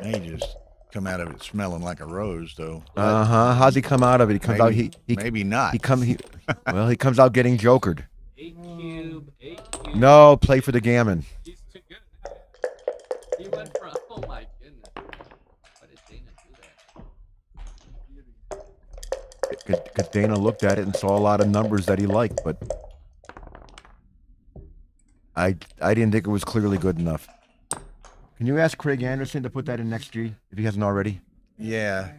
he just come out of it smelling like a rose, though. How's he come out of it? He comes out. He maybe not. He comes out getting jokered. 8 cube, 8 cube. No, play for the gammon. He's too good. He went for, oh my goodness. Why did Dana do that? Because Dana looked at it and saw a lot of numbers that he liked, but I didn't think it was clearly good enough. Can you ask Craig Anderson to put that in next G if he hasn't already? Yeah,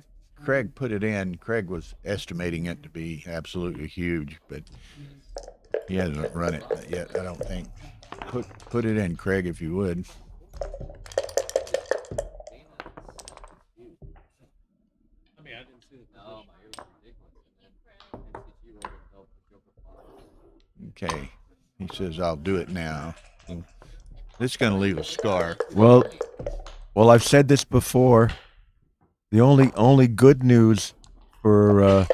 Craig put it in. Craig was estimating it to be absolutely huge, but he hasn't run it yet, I don't think. Put it in, Craig, if you would. I mean, I didn't see the no, my ear was ridiculous. And then NCT rolled himself with Joker 5. Okay. He says, I'll do it now. This is going to leave a scar. Well, I've said this before. The only good news for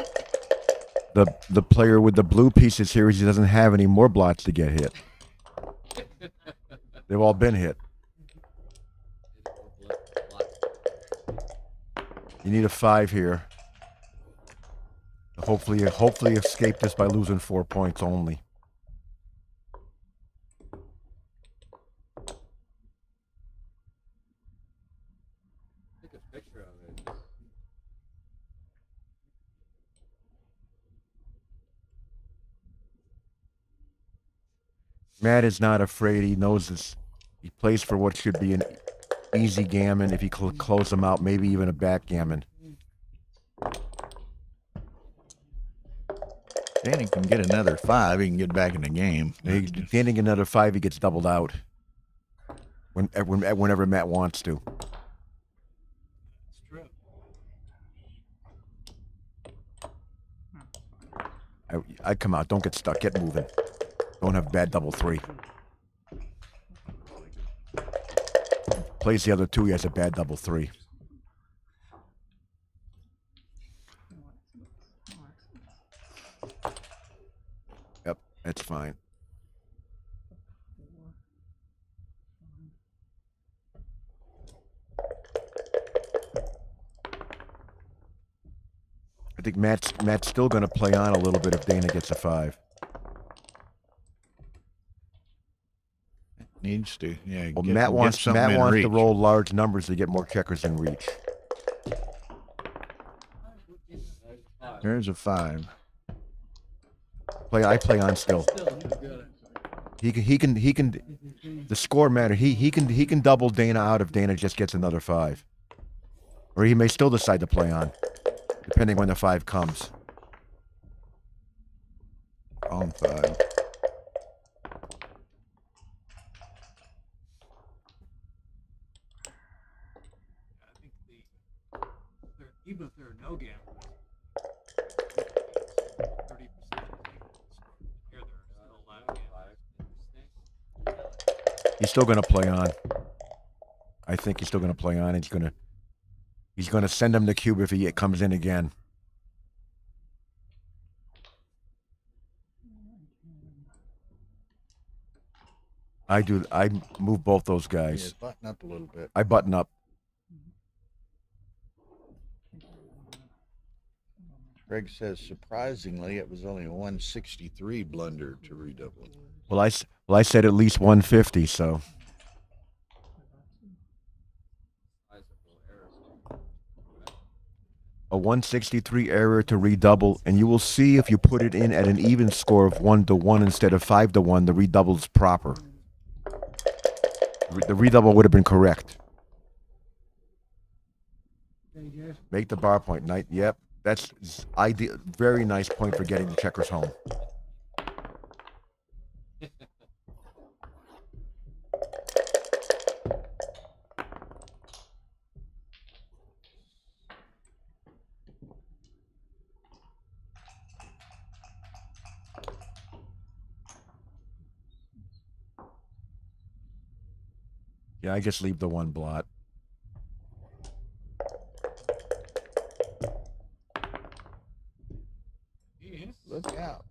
the player with the blue pieces here is he doesn't have any more blots to get hit. They've all been hit. You need a 5 here. Hopefully escape this by losing 4 points only. Take a picture of it. Matt is not afraid. He knows this. He plays for what should be an easy gammon if he close them out, maybe even a backgammon. Danny can get another 5. He can get back in the game. Getting another 5, he gets doubled out. Whenever Matt wants to. It's true. I come out. Don't get stuck. Get moving. Don't have bad double 3. Plays the other 2. He has a bad double 3. That's fine. I think Matt's still going to play on a little bit if Dana gets a 5. Needs to, yeah. Well, get- Matt get wants something in to reach. roll large numbers to get more checkers in reach. There's a 5. I play on still. Still, he's good. He can. The score matter. He can double Dana out if Dana just gets another 5, or he may still decide to play on, depending when the 5 comes. On 5. I think even if there are no gamblers, 30% here there are still live gamblers. He's still going to play on. I think he's still going to play on. He's going to send him the cube if he comes in again. I move both those Yeah, guys. button up a little bit. I button up. Greg says, surprisingly, it was only a 163 blunder to redouble. Well, I said at least 150, so. A 163 error to redouble, and you will see if you put it in at an even score of 1-1 instead of 5-1, the redouble is proper. The redouble would have been correct. Make the bar point. Yep, that's ideal. Very nice point for getting the checkers home. Yeah, I just leave the 1 blot. Look out.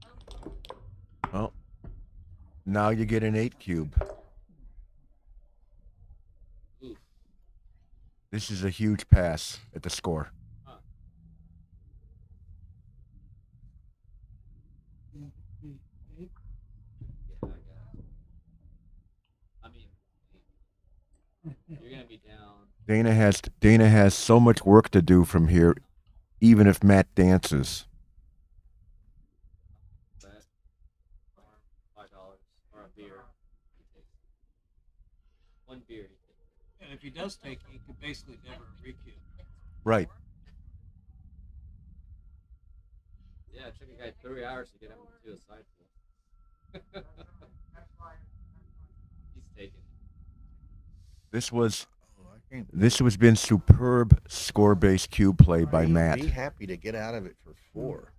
Oh, now you get an 8 cube. This is a huge pass at the score. I mean, you're gonna be down. Dana has so much work to do from here, even if Matt dances. Bet $5 or a beer. He takes 1 beer. He takes. And if he does take, he could basically never recue. Right. Yeah, it took a guy 3 hours to get him to a side pool. He's taken. This was been superb score-based cube play by Matt. Be happy to get out of it for 4.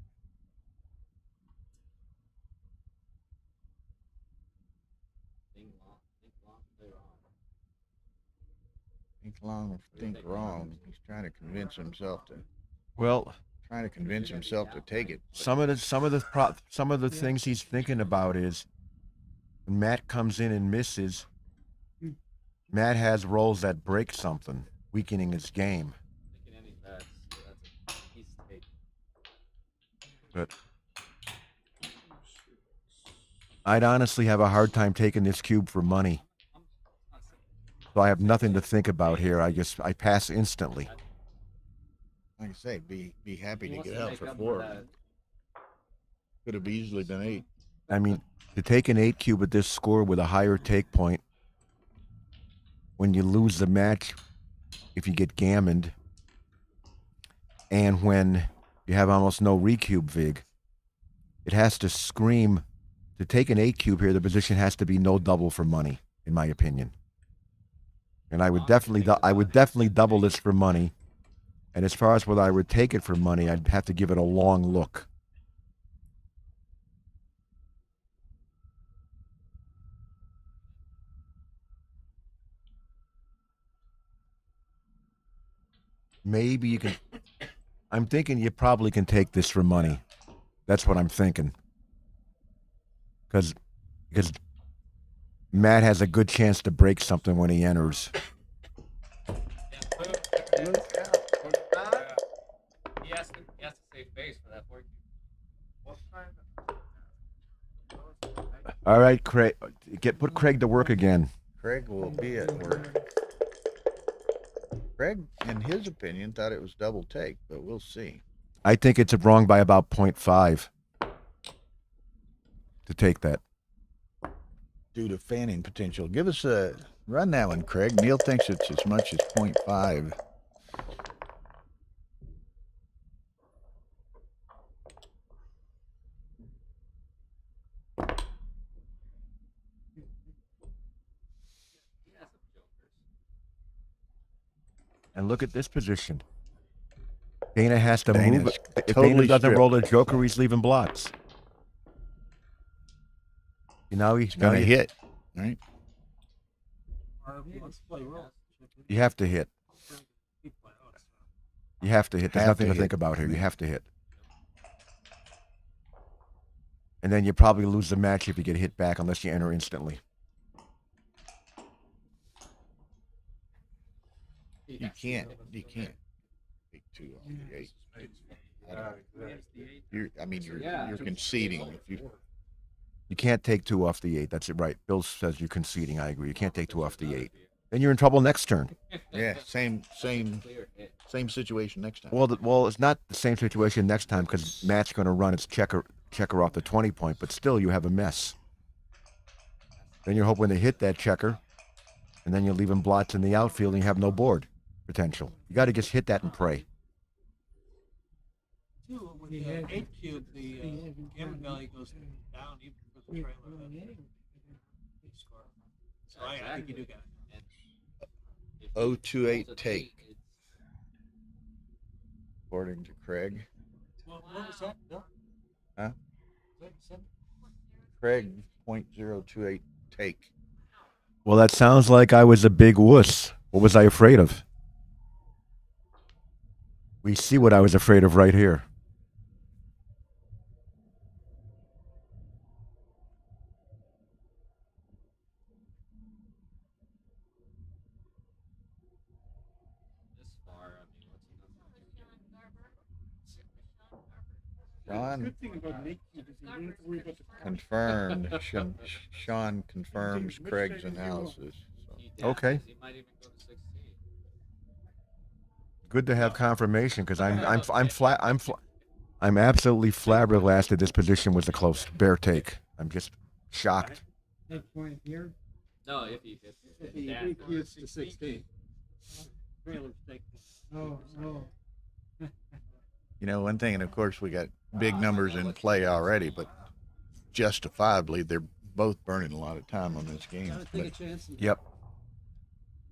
Think long, play wrong. Think long, think wrong. He's trying to convince himself to take it. Some of the things he's thinking about is when Matt comes in and misses. Matt has rolls that break something, weakening his game. Taking any bets, he's taken. But I'd honestly have a hard time taking this cube for money. So I have nothing to think about here. I pass instantly. Like I say, be happy He to wants get to out make for up 4. that. Could have easily been 8. I mean, to take an 8 cube at this score with a higher take point, when you lose the match, if you get gammoned, and when you have almost no recube vig, it has to scream. To take an 8 cube here, the position has to be no double for money, in my opinion. And I would definitely double this for money. And as far as whether I would take it for money, I'd have to give it a long look. Maybe you can. I'm thinking you probably can take this for money. That's what I'm thinking. because Matt has a good chance to break something when he enters. He has to save face for that 4Q. All right, Craig, put Craig to work again. Craig will be at work. Craig, in his opinion, thought it was double take, but we'll see. I think it's wrong by about 0.5 to take that. Due to fanning potential. Give us a run that one, Craig. Neil thinks it's as much as 0.5. And look at this position. Dana has to Dana's move. If Dana totally doesn't stripped. roll a joker, he's leaving blots. Now he's Gonna gonna hit, right? You have to hit. You have to hit. There's Have to nothing to hit. think about here. You have to hit. And then you probably lose the match if you get hit back unless you enter instantly. You can't take 2 off the 8. You're conceding. If You can't take 2 off the 8. That's it, right. Bill says you're conceding. I agree. You can't take 2 off the 8. Then you're in trouble next turn. yeah, same situation next time. Well, it's not the same situation next time because Matt's going to run its checker off the 20 point, but still you have a mess. Then you're hoping to hit that checker, and then you're leaving blots in the outfield and you have no board potential. You got to just hit that and pray. With the 8 cube, the gamma value goes down even for the trailer. Score. So I think you do got it. 028 take, according to Craig. What was that, Bill? Huh? Craig 0.028 take. Well, that sounds like I was a big wuss. What was I afraid of? We see what I was afraid of right here. This far, I mean, Sean Good thing about Nick is you don't have to worry about the confirmed. Sean confirms Craig's analysis. So. Okay. He might even go to 16. Good to have confirmation because I'm absolutely flabbergasted. This position was a close bear take. I'm just shocked. that point here. No, if he hits it. If he then gets for to 16. Trailer's take. Oh, no. You know, one thing, and of course we got big numbers in play already, but justifiably they're both burning a lot of time on this game. Gotta take a But chance. And Yep.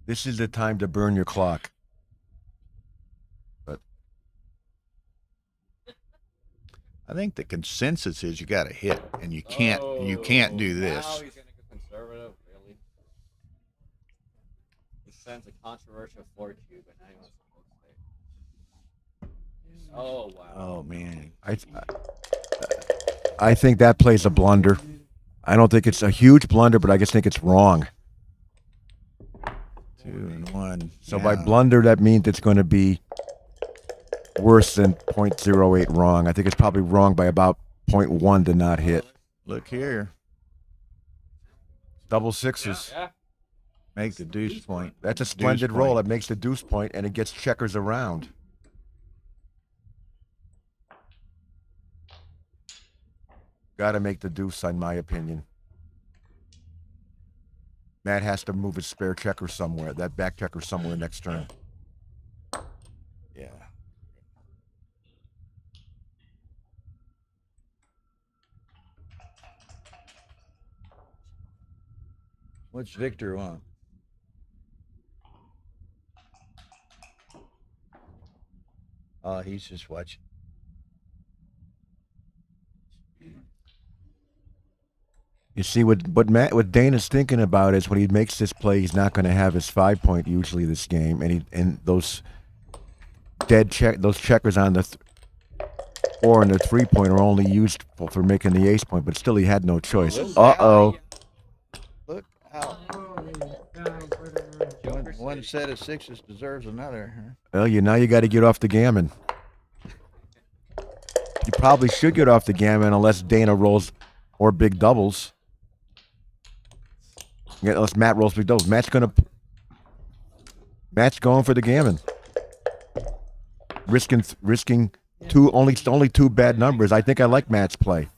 This is the time to burn your clock. But I think the consensus is you got to hit, and you can't do Now this. he's gonna go conservative, really. He sends a controversial 4 cube, and now he wants to go state. Oh wow. Oh man, I think that plays a blunder. I don't think it's a huge blunder, but I just think it's wrong. 2 and 1. So by blunder, that means it's going to be worse than 0.08 wrong. I think it's probably wrong by about 0.1 to not hit. Look here, Double sixes. Yeah. make the deuce point. That's a splendid Deuce roll. point. It makes the deuce point, and it gets checkers around. Got to make the deuce, in my opinion. Matt has to move his spare checker somewhere, that back checker somewhere next turn. Yeah. What's Victor want? Oh, he's just watching. You see what Dana's thinking about is when he makes this play, he's not going to have his 5 point usually this game, and those checkers on the 4 and the 3-point are only used for making the ace point, but still he had no choice. Look Uh-oh. Look out. One set of sixes deserves another. Well, now you got to get off the gammon. You probably should get off the gammon unless Dana rolls more big doubles. Yeah, unless Matt rolls big doubles. Matt's going for the gammon. Risking only two bad numbers. I think I like Matt's play.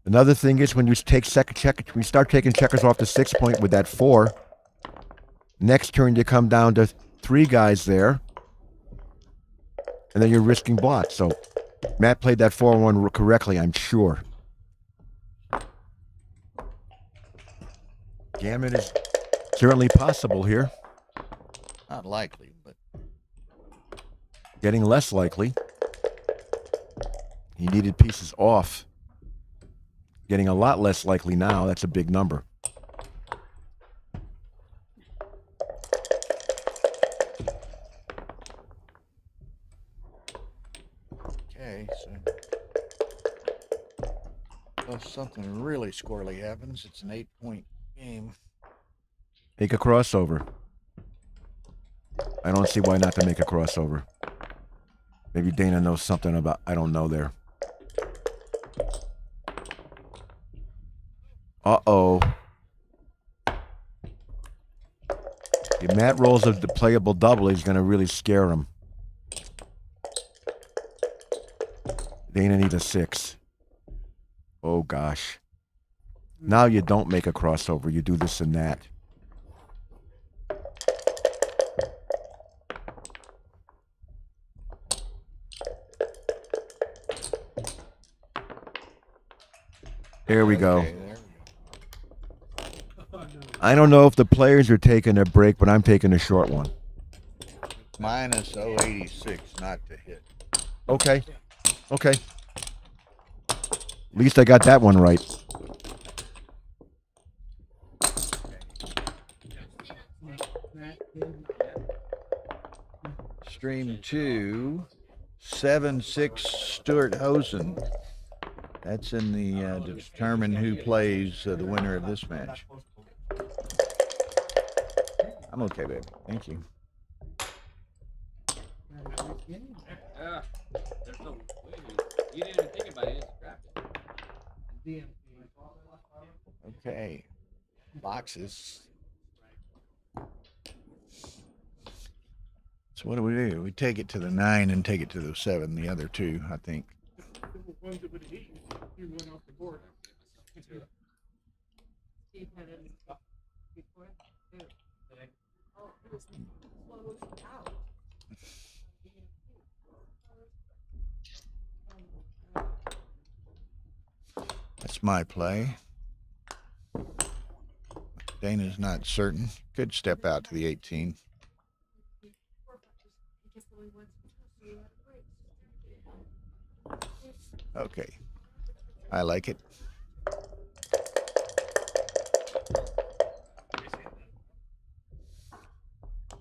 Another thing is when you take when you start taking checkers off the 6-point with that 4, next turn you come down to 3 guys there, and then you're risking blots. So Matt played that 4-1 correctly, I'm sure. Gammon is certainly possible here. Not likely, but Getting less likely. He needed pieces off. Getting a lot less likely now. That's a big number. okay. So if something really squirrely happens, it's an 8-point game. Make a crossover. I don't see why not to make a crossover. Maybe Dana knows something about, I don't know there. Uh-oh. If Matt rolls a playable double, he's going to really scare him. Dana needs a 6. Oh, gosh. Now you don't make a crossover. You do this and that. There we go. Okay, there we go. I don't know if the players are taking a break, but I'm taking a short one. Minus 086, not to hit. Okay. Okay. At least I got that one right. Stream 2, 7-6 Stuart Hosen. That's in the to determine who plays the winner of this match. I'm okay, baby. Thank you. Yeah. There's no way. You didn't even think about it. You just grabbed it. Okay. Boxes. So what do? We take it to the 9 and take it to the 7. The other two, I think. The ones that would hit you went off the board. Steve had it before too. Oh, it was closed out. That's my play. Dana's not certain. Could step out to the 18. Okay. I like it.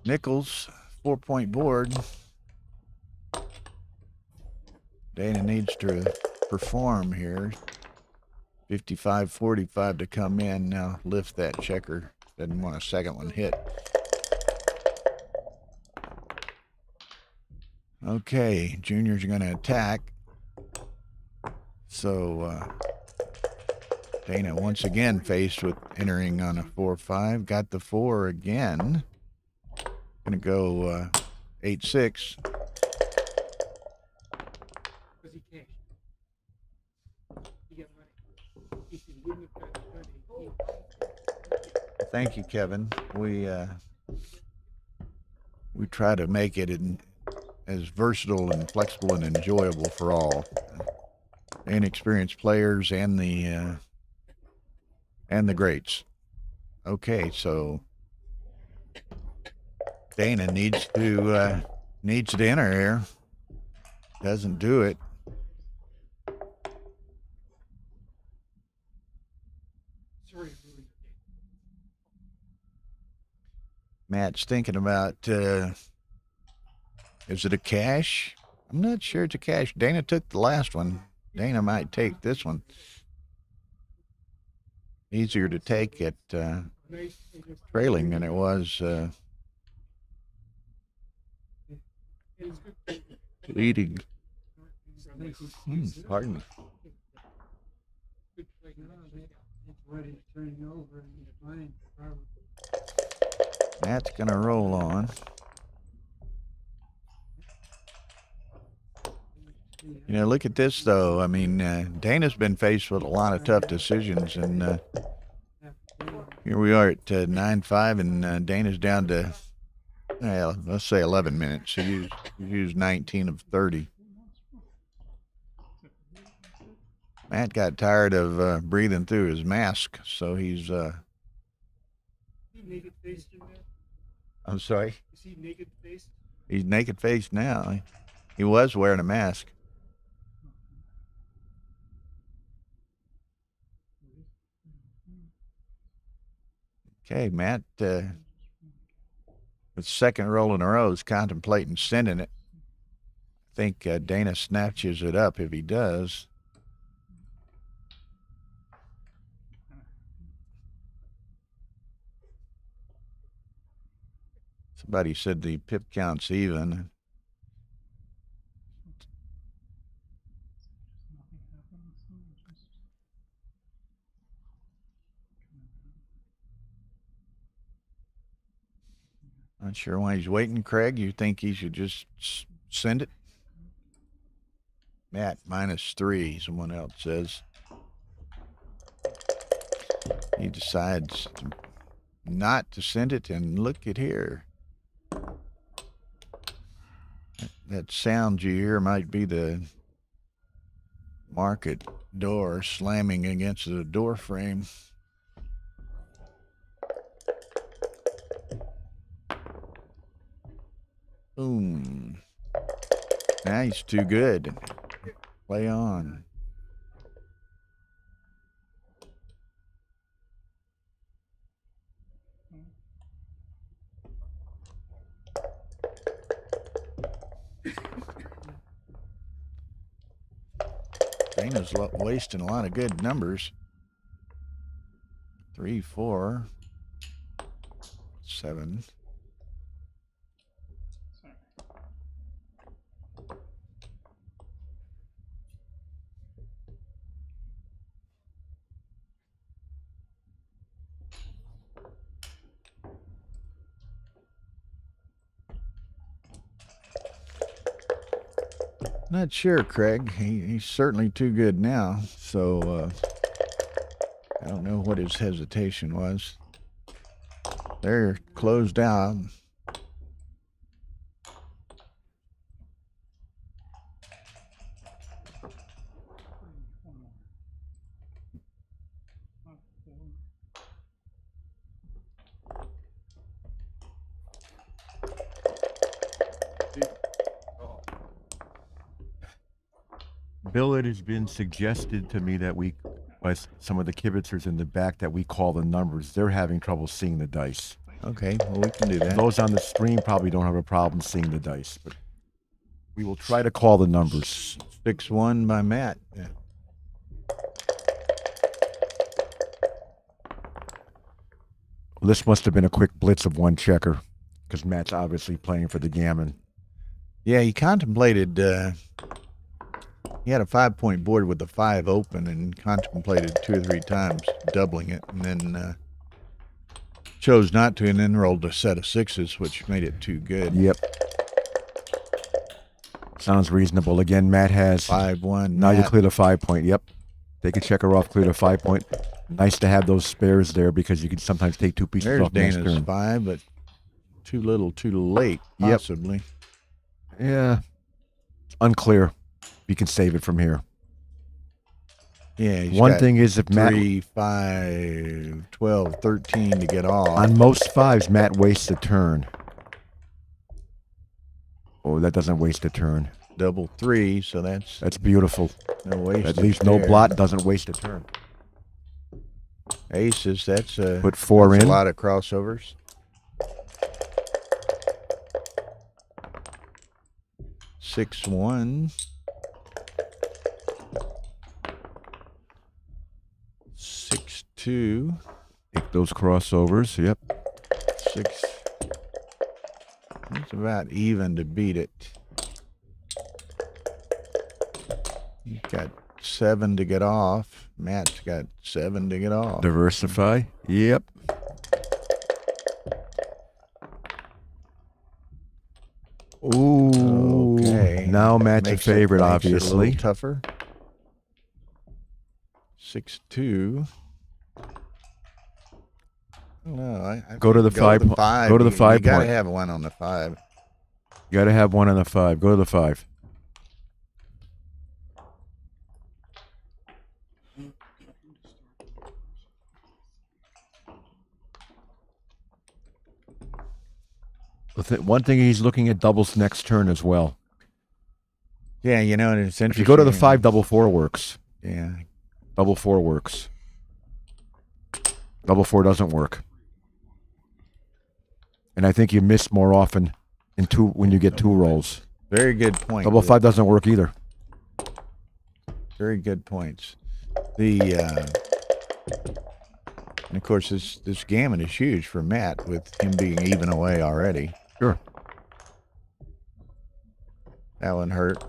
Nichols, 4-point board. Dana needs to perform here. 55-45 to come in. Now lift that checker. Doesn't want a second one hit. Okay, juniors are going to attack. So Dana once again faced with entering on a 4-5. Got the 4 again. Going to go 8-6. Because he can't. You get money. He can win the bet. Thank you, Kevin. We try to make it as versatile and flexible and enjoyable for all, inexperienced players and the greats. Okay, so Dana needs to enter here. Doesn't do it. Sorry, really. Matt's thinking about, is it a cash? I'm not sure it's a cash. Dana took the last one. Dana might take this one. Easier to take at trailing than it was leading. Pardon me. Matt's going to roll on. You know, look at this, though. I mean, Dana's been faced with a lot of tough decisions, and here we are at 9-5, and Dana's down to, let's say 11 minutes. He used 19 of 30. Matt got tired of breathing through his mask, so he's... naked faced in there? I'm sorry? Is he naked faced? He's naked faced now. He was wearing a mask. Okay, Matt, with second roll in a row, is contemplating sending it. I think Dana snatches it up if he does. Somebody said the pip count's even. Not sure why he's waiting, Craig. You think he should just send it? Matt, -3, someone else says. He decides not to send it, and look at here. That sound you hear might be the market door slamming against the door frame. Boom. Now he's too good. Play on. Dana's wasting a lot of good numbers. 3, 4, 7. Not sure, Craig. He's certainly too good now, so I don't know what his hesitation was. They're closed out. Bill, it has been suggested to me that by some of the kibitzers in the back, that we call the numbers. They're having trouble seeing the dice. Okay, well, we can do that. Those on the stream probably don't have a problem seeing the dice, but we will try to call the numbers. 6-1 by Matt. Yeah. This must have been a quick blitz of one checker, because Matt's obviously playing for the gammon. Yeah, he contemplated... he had a 5-point board with the 5 open and contemplated 2 or 3 times doubling it, and then chose not to, and then rolled a set of 6s, which made it too good. Yep. Sounds reasonable. Again, Matt has 5-1. Now you clear the 5-point. Yep. Take a checker off, clear the 5-point. Nice to have those spares there, because you can sometimes take 2 pieces There's off next Dana's turn. 5, but too little, too late, possibly. Yeah. Unclear. You can save it from here. Yeah. He's One got thing is, if Matt 3, 5, 12, 13 to get off. on most 5s, Matt wastes a turn. Oh, that doesn't waste a turn. Double 3, so that's beautiful. no waste. At least no there. blot doesn't waste a turn. Aces, that's Put 4 that's in. a lot of crossovers. 6-1. 6-2. Take those crossovers. Yep. 6. It's about even to beat it. You've got 7 to get off. Matt's got 7 to get off. Diversify. Yep. Ooh. Okay. Now Matt's a Makes favorite, it a obviously. little tougher. 6-2. No, I Go to the think 5 5. go to the 5 You gotta point. have one on the 5. You got to have one on the 5. Go to the 5. One thing, he's looking at doubles next turn as well. Yeah, you know, and it's interesting. If you go to the 5, double 4 works. Yeah. Double 4 works. Double 4 doesn't work. And I think you miss more often when you get 2 rolls. Very good point. Double 5 doesn't work either. Very good points. And of course, this gamut is huge for Matt with him being even away already. Sure. That one hurt.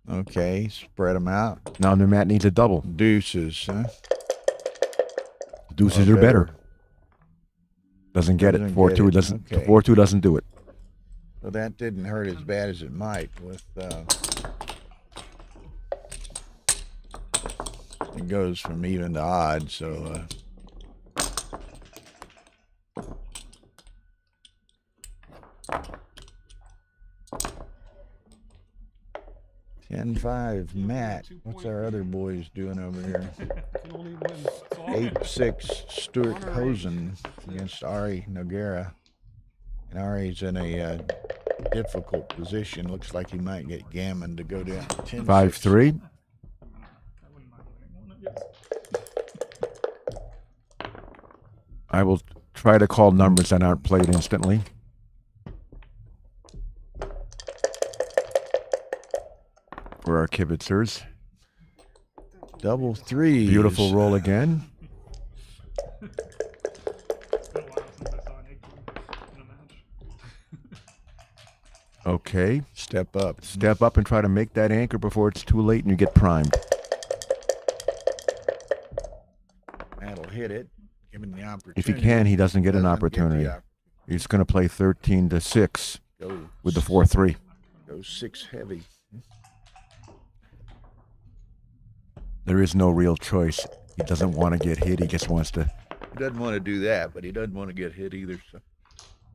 Okay, spread them out. Now Matt needs a double. Deuces, huh? Deuces Oh, are better. better. Doesn't get it. Doesn't 4-2 get it. doesn't. Okay. 4-2 doesn't do it. Well, that didn't hurt as bad as it might with it goes from even to odd, so 10-5, Matt. What's our other boys doing over here? Can only win. It's all 8-6, Stuart Hosen against Ari Noguera. And Ari's in a difficult position. Looks like he might get Gammon to go down 10-6. 5-3. I wouldn't mind winning one, yes. I will try to call numbers that aren't played instantly. For our kibitzers. Double threes. Beautiful roll again. It's been a while since I saw an egg in a match. Okay. Step up. Step up and try to make that anchor before it's too late and you get primed. That'll hit it. Give him the opportunity. If he can, he doesn't get an Doesn't opportunity. the He's going to play 13-6 go, with the 4-3. go 6 heavy. There is no real choice. He doesn't want to get hit. He just wants to. He doesn't want to do that, but he doesn't want to get hit either. So,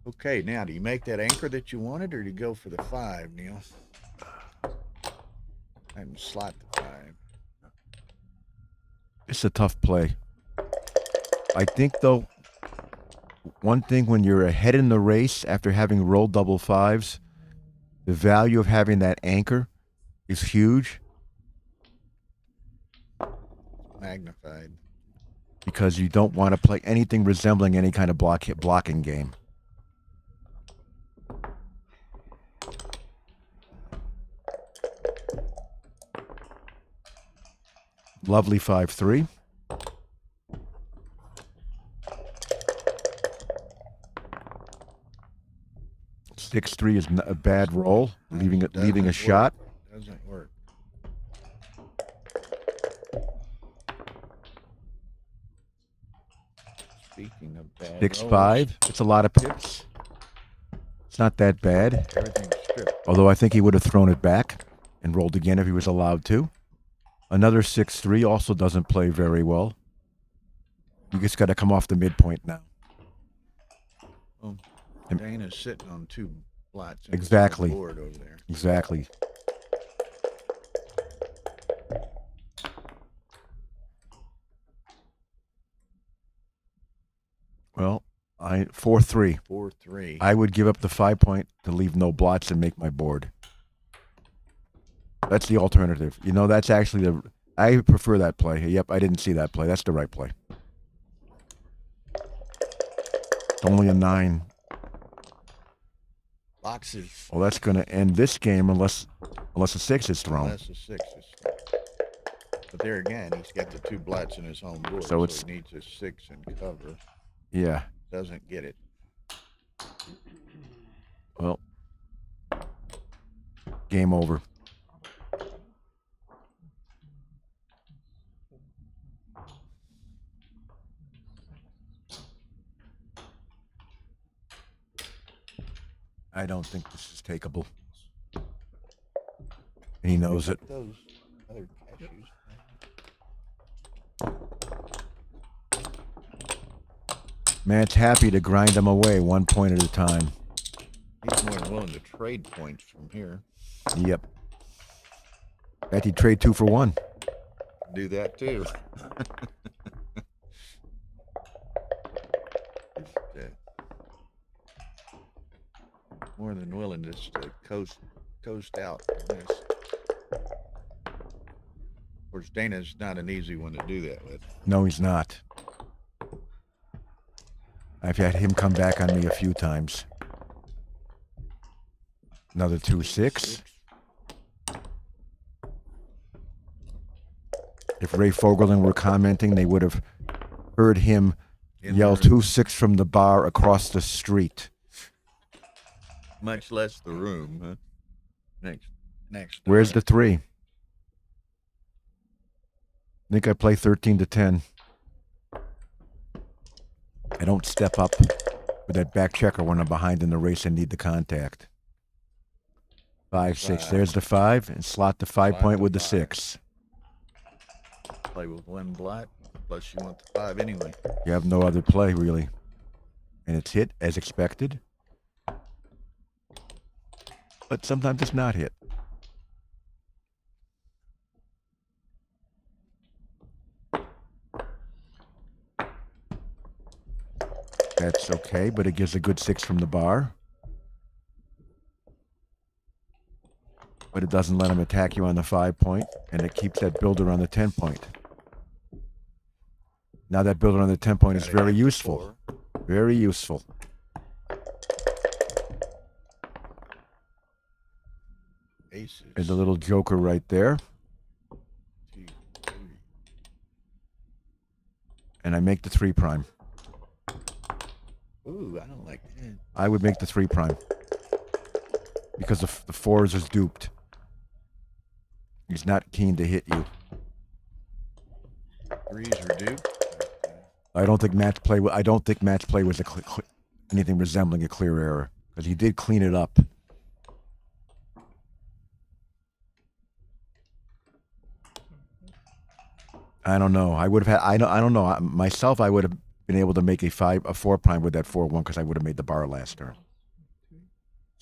okay, now do you make that anchor that you wanted, or do you go for the 5, Neil? And slot the 5. It's a tough play. I think, though, one thing when you're ahead in the race after having rolled double 5s, the value of having that anchor is huge Magnified. because you don't want to play anything resembling any kind of blocking game. Lovely 5-3. Six 3 is a bad roll, leaving a Doesn't shot. work. Doesn't work. Speaking of bad 6-5. rolls, It's a lot of pips. It's not that bad. everything's stripped. Although I think he would have thrown it back and rolled again if he was allowed to. Another 6-3 also doesn't play very well. You just got to come off the midpoint now. Dana's sitting on 2 blots. in Exactly. the board over there. Exactly. Well, 4-3. 4-3. I would give up the 5 point to leave no blots and make my board. That's the alternative. You know, that's actually I prefer that play. Yep, I didn't see that play. That's the right play. only a 9. Boxes. Well, that's going to end this game unless a 6 is thrown. Unless a 6 is. But there again, he's got the 2 blats in his home board, So so it's- he needs a 6 and cover. Yeah. Doesn't get it. Well, game over. I don't think this is takeable. And he knows it. Those other cashews. Matt's happy to grind them away 1 point at a time. He's more than willing to trade points from here. Yep. Bet he'd trade 2 for 1. Do that too. Just, more than willing just to coast out on this. Of course, Dana's not an easy one to do that with. No, he's not. I've had him come back on me a few times. Another 2-6. If Ray Fogelin were commenting, they would have heard him yell 2-6 from the bar across the street. Much less the room. Huh? Next. Where's the 3? I think I play 13 to 10. I don't step up with that back checker when I'm behind in the race and need the contact. 5-6. There's the 5, and slot the 5 point with the 6. Play with 1 blat, plus you want the 5 anyway. You have no other play, really. And it's hit as expected. But sometimes it's not hit. That's okay, but it gives a good 6 from the bar. But it doesn't let him attack you on the 5 point, and it keeps that builder on the 10 point. Now that builder on the 10 point is very useful. Very useful. Aces. There's a little joker right there. 2, 3. And I make the 3 prime. Ooh, I don't like that. I would make the 3 prime. Because the 4s is duped. He's not keen to hit you. 3s are due. I don't think match play was anything resembling a clear error, because he did clean it up. I don't know. I would have had. I don't know. Myself, I would have been able to make a 4 prime with that 4-1 because I would have made the bar last turn.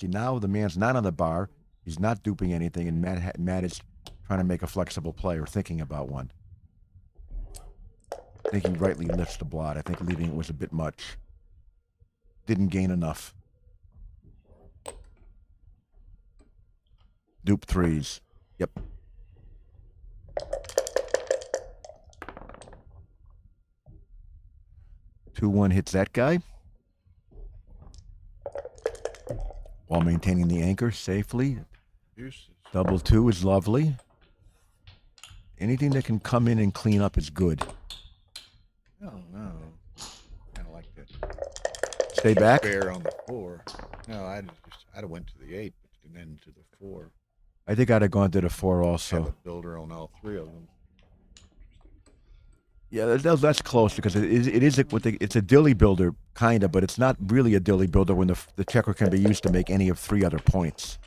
See, now the man's not on the bar. He's not duping anything, and Matt is trying to make a flexible play or thinking about one. I think he rightly lifts the blot. I think leaving it was a bit much. Didn't gain enough. Dupe 3s. Yep. Two 1 hits that guy while maintaining the anchor safely. Deuces. Double 2 is lovely. Anything that can come in and clean up is good. Oh no. Kind of like that. Stay back. Spare on the 4. No, I'd have went to the 8, but then to the 4. I think I'd have gone to the 4 Have also. a builder on all 3 of them. Yeah, that's close because it's a dilly builder kind of, but it's not really a dilly builder when the checker can be used to make any of 3 other points.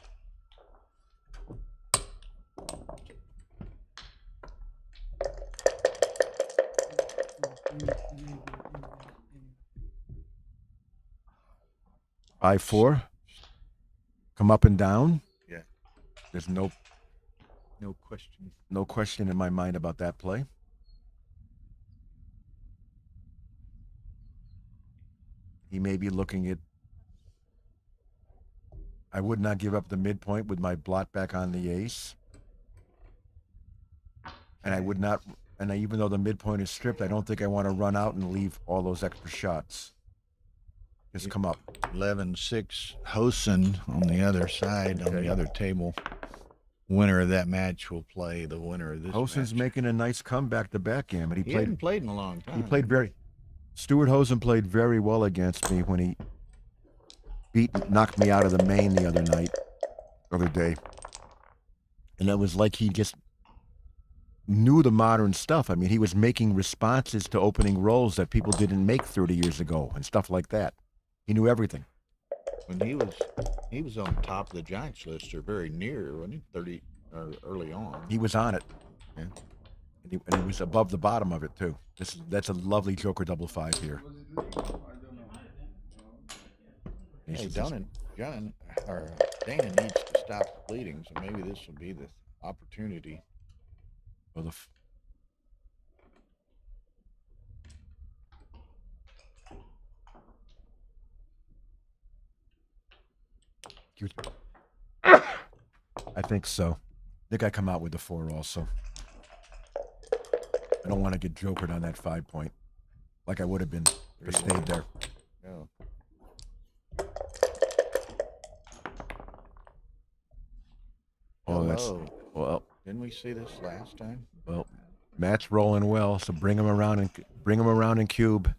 I-4. Come up and down. Yeah. There's no question in my mind about that play. He may be looking at. I would not give up the midpoint with my blot back on the ace. And I would not, even though the midpoint is stripped, I don't think I want to run out and leave all those extra shots. has come up. 11-6 Hosen on the other side, on Okay. the other table. Winner of that match will play the winner of this Hosen's match. making a nice comeback to backgammon. He hadn't played in a long time. He played Stuart Hosen played very well against me when he knocked me out of the main the other day. And it was like he just knew the modern stuff. I mean, he was making responses to opening rolls that people didn't make 30 years ago and stuff like that. He knew everything. When he was on top of the Giants list, or very near, wasn't he? 30 or early on. He was on it. Yeah. And he was above the bottom of it too. That's a lovely Joker double 5 here. Hey, Dana needs to stop bleeding, so maybe this will be the opportunity. Well, I think so. I think I come out with the 4 also. I don't want to get jokered on that 5 point, like I would have been if I stayed there. Yeah. Oh, that's Hello. well. Didn't we see this last time? Well, Matt's rolling well, so bring him around in cube.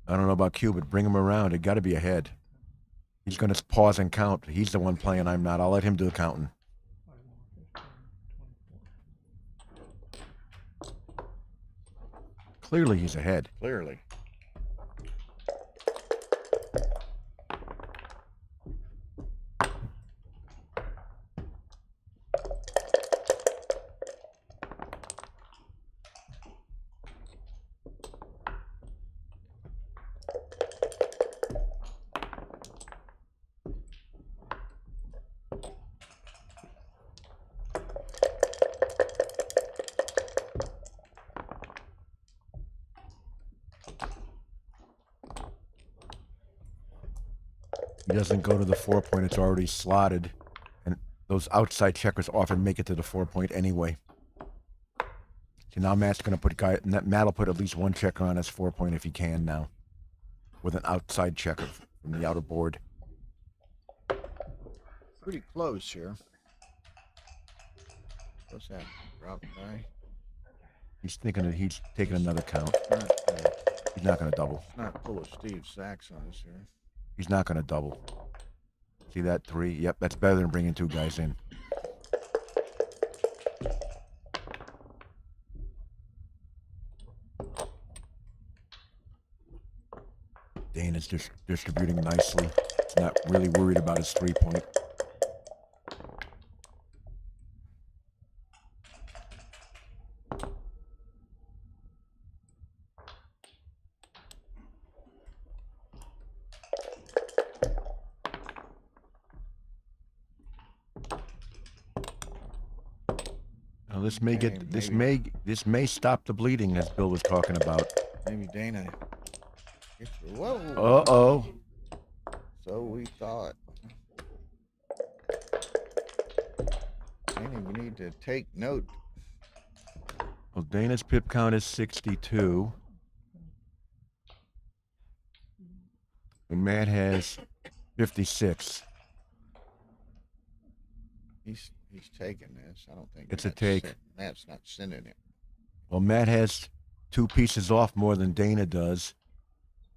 I don't know about cube, but bring him around. It got to be ahead. He's going to pause and count. He's the one playing. I'm not. I'll let him do the counting. Clearly, he's ahead. Clearly. He doesn't go to the 4 point. It's already slotted. And those outside checkers often make it to the 4 point anyway. So now Matt's going to Matt will put at least one checker on his 4 point if he can now. With an outside checker from the outer board. Pretty close here. What's that? Drop die? He's taking another count. He's not going to double. Not full of Steve Sachs on us here. He's not going to double. See that 3? Yep, that's better than bringing 2 guys in. Dana's just distributing nicely. He's not really worried about his 3 point. Now this may stop the bleeding as Bill was talking about. Maybe Dana. Whoa. Uh-oh. So we thought. Dana, we need to take note. Well, Dana's pip count is 62. And Matt has 56. He's taking this. I don't think It's a Matt's take. Matt's not sending it. Well, Matt has 2 pieces off more than Dana does.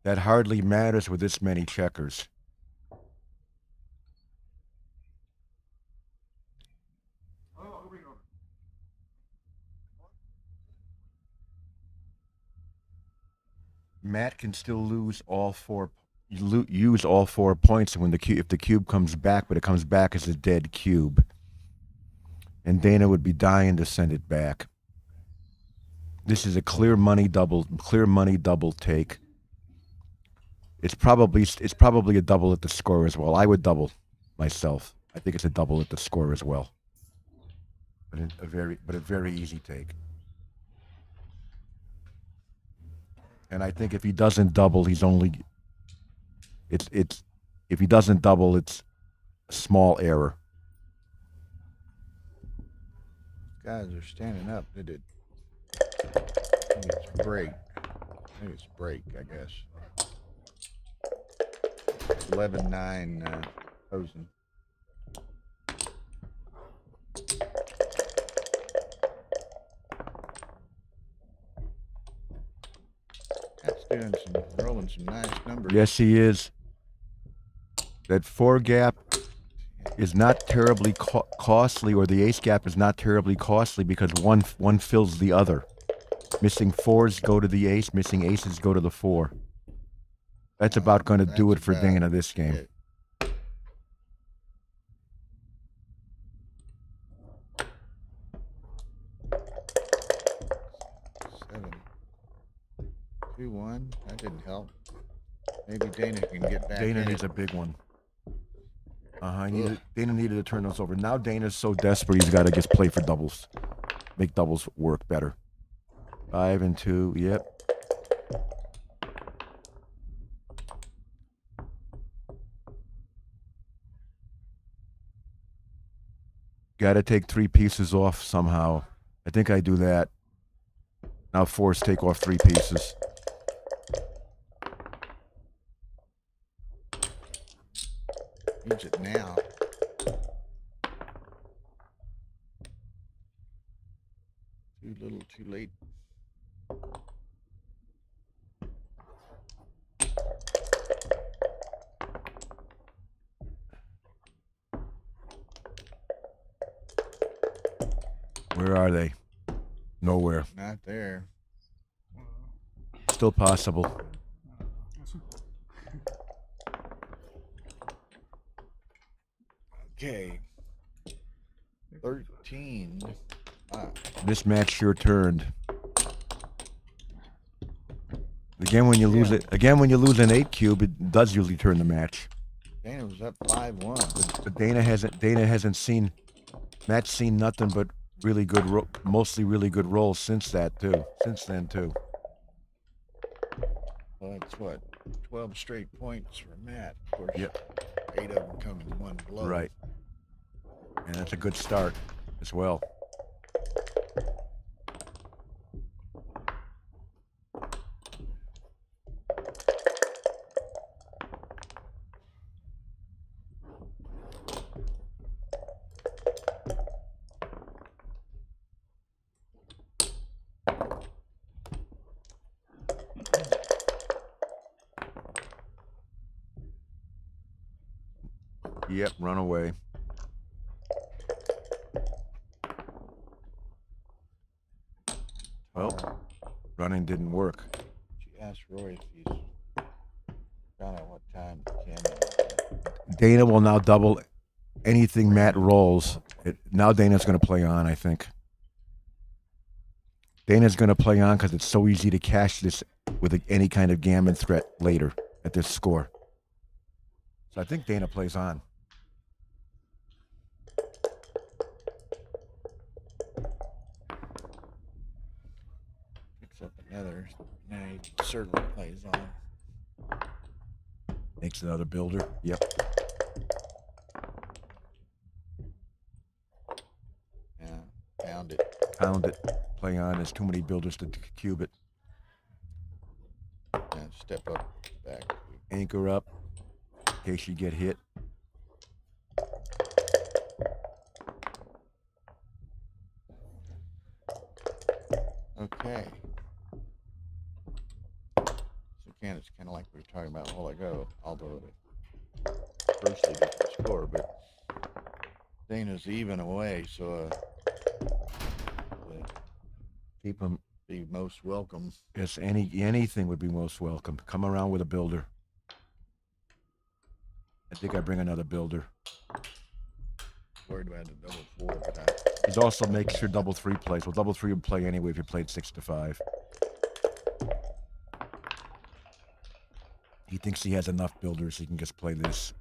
That hardly matters with this many checkers. Matt can still use all 4 points if the cube comes back, but it comes back as a dead cube. And Dana would be dying to send it back. This is a clear money double take. It's probably a double at the score as well. I would double myself. I think it's a double at the score as well. But a very easy take. And I think if he doesn't double, if he doesn't double, it's a small error. Guys are standing up. Did it think it's break. I think it's break, I guess. 11-9 Hosen. That's doing rolling some nice numbers. Yes, he is. That 4 gap is not terribly costly, or the ace gap is not terribly costly because one fills the other. Missing 4s go to the ace, missing aces go to the 4. That's about going to do it for about Dana this game. it. 2-1. That didn't help. Maybe Dana can get back. Dana in needs it. a big one. Dana needed to turn those over. Now Dana's so desperate he's got to just play for doubles. Make doubles work better. 5 and 2, yep. Got to take 3 pieces off somehow. I think I do that. Now 4s take off 3 pieces. Use it now. Too little, too late. Where are they? Nowhere. Not there. Still possible. Okay. 13. This match sure turned. Again, when you lose it, when you lose an 8 cube, it does usually turn the match. Dana was up 5-1. But Dana hasn't seen. Matt's seen nothing but really good, mostly really good rolls since then too. Well, that's what 12 straight points for Matt. Of course, Yep. 8 of them come in one blow. Right. And that's a good start as well. Yep, run away. Well, running didn't work. She asked Roy if he's found out what time Ken. Dana will now double anything Matt rolls. Now Dana's going to play on, I think. Dana's going to play on because it's so easy to cash this with any kind of gammon threat later at this score. So I think Dana plays on. Picks up another. Now he certainly plays on. Makes another builder. Yep. Yeah, found it. Pound it. Play on. There's too many builders to cube it. Yeah, step up, back. Anchor up in case you get hit. Okay. So again, it's kind of like we were talking about a while ago, although it firstly different score, but Dana's even away, so Keep them. be most welcome. Yes, anything would be most welcome. Come around with a builder. I think I bring another builder. Worried about the double 4, but He's also makes sure double 3 plays. Well, double 3 would play anyway if you played 6 to 5. He thinks he has enough builders. He can just play this.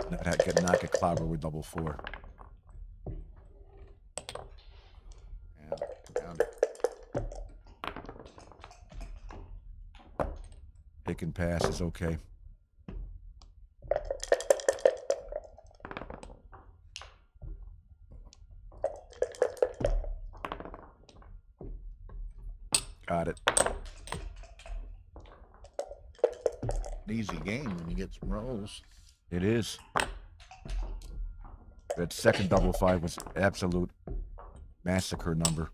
Not get clobbered with double 4. yeah, found it. Pick and pass is okay. Got it. An easy game when you get some rolls. It is. That second double five was absolute massacre number.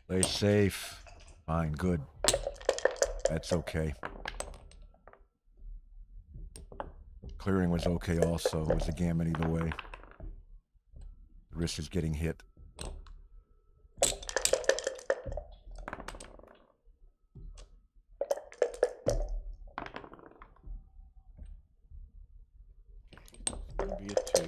Play safe. Fine, good. That's okay. Clearing was okay also. It was a gammon either way. The wrist is getting hit. It'll be a 2.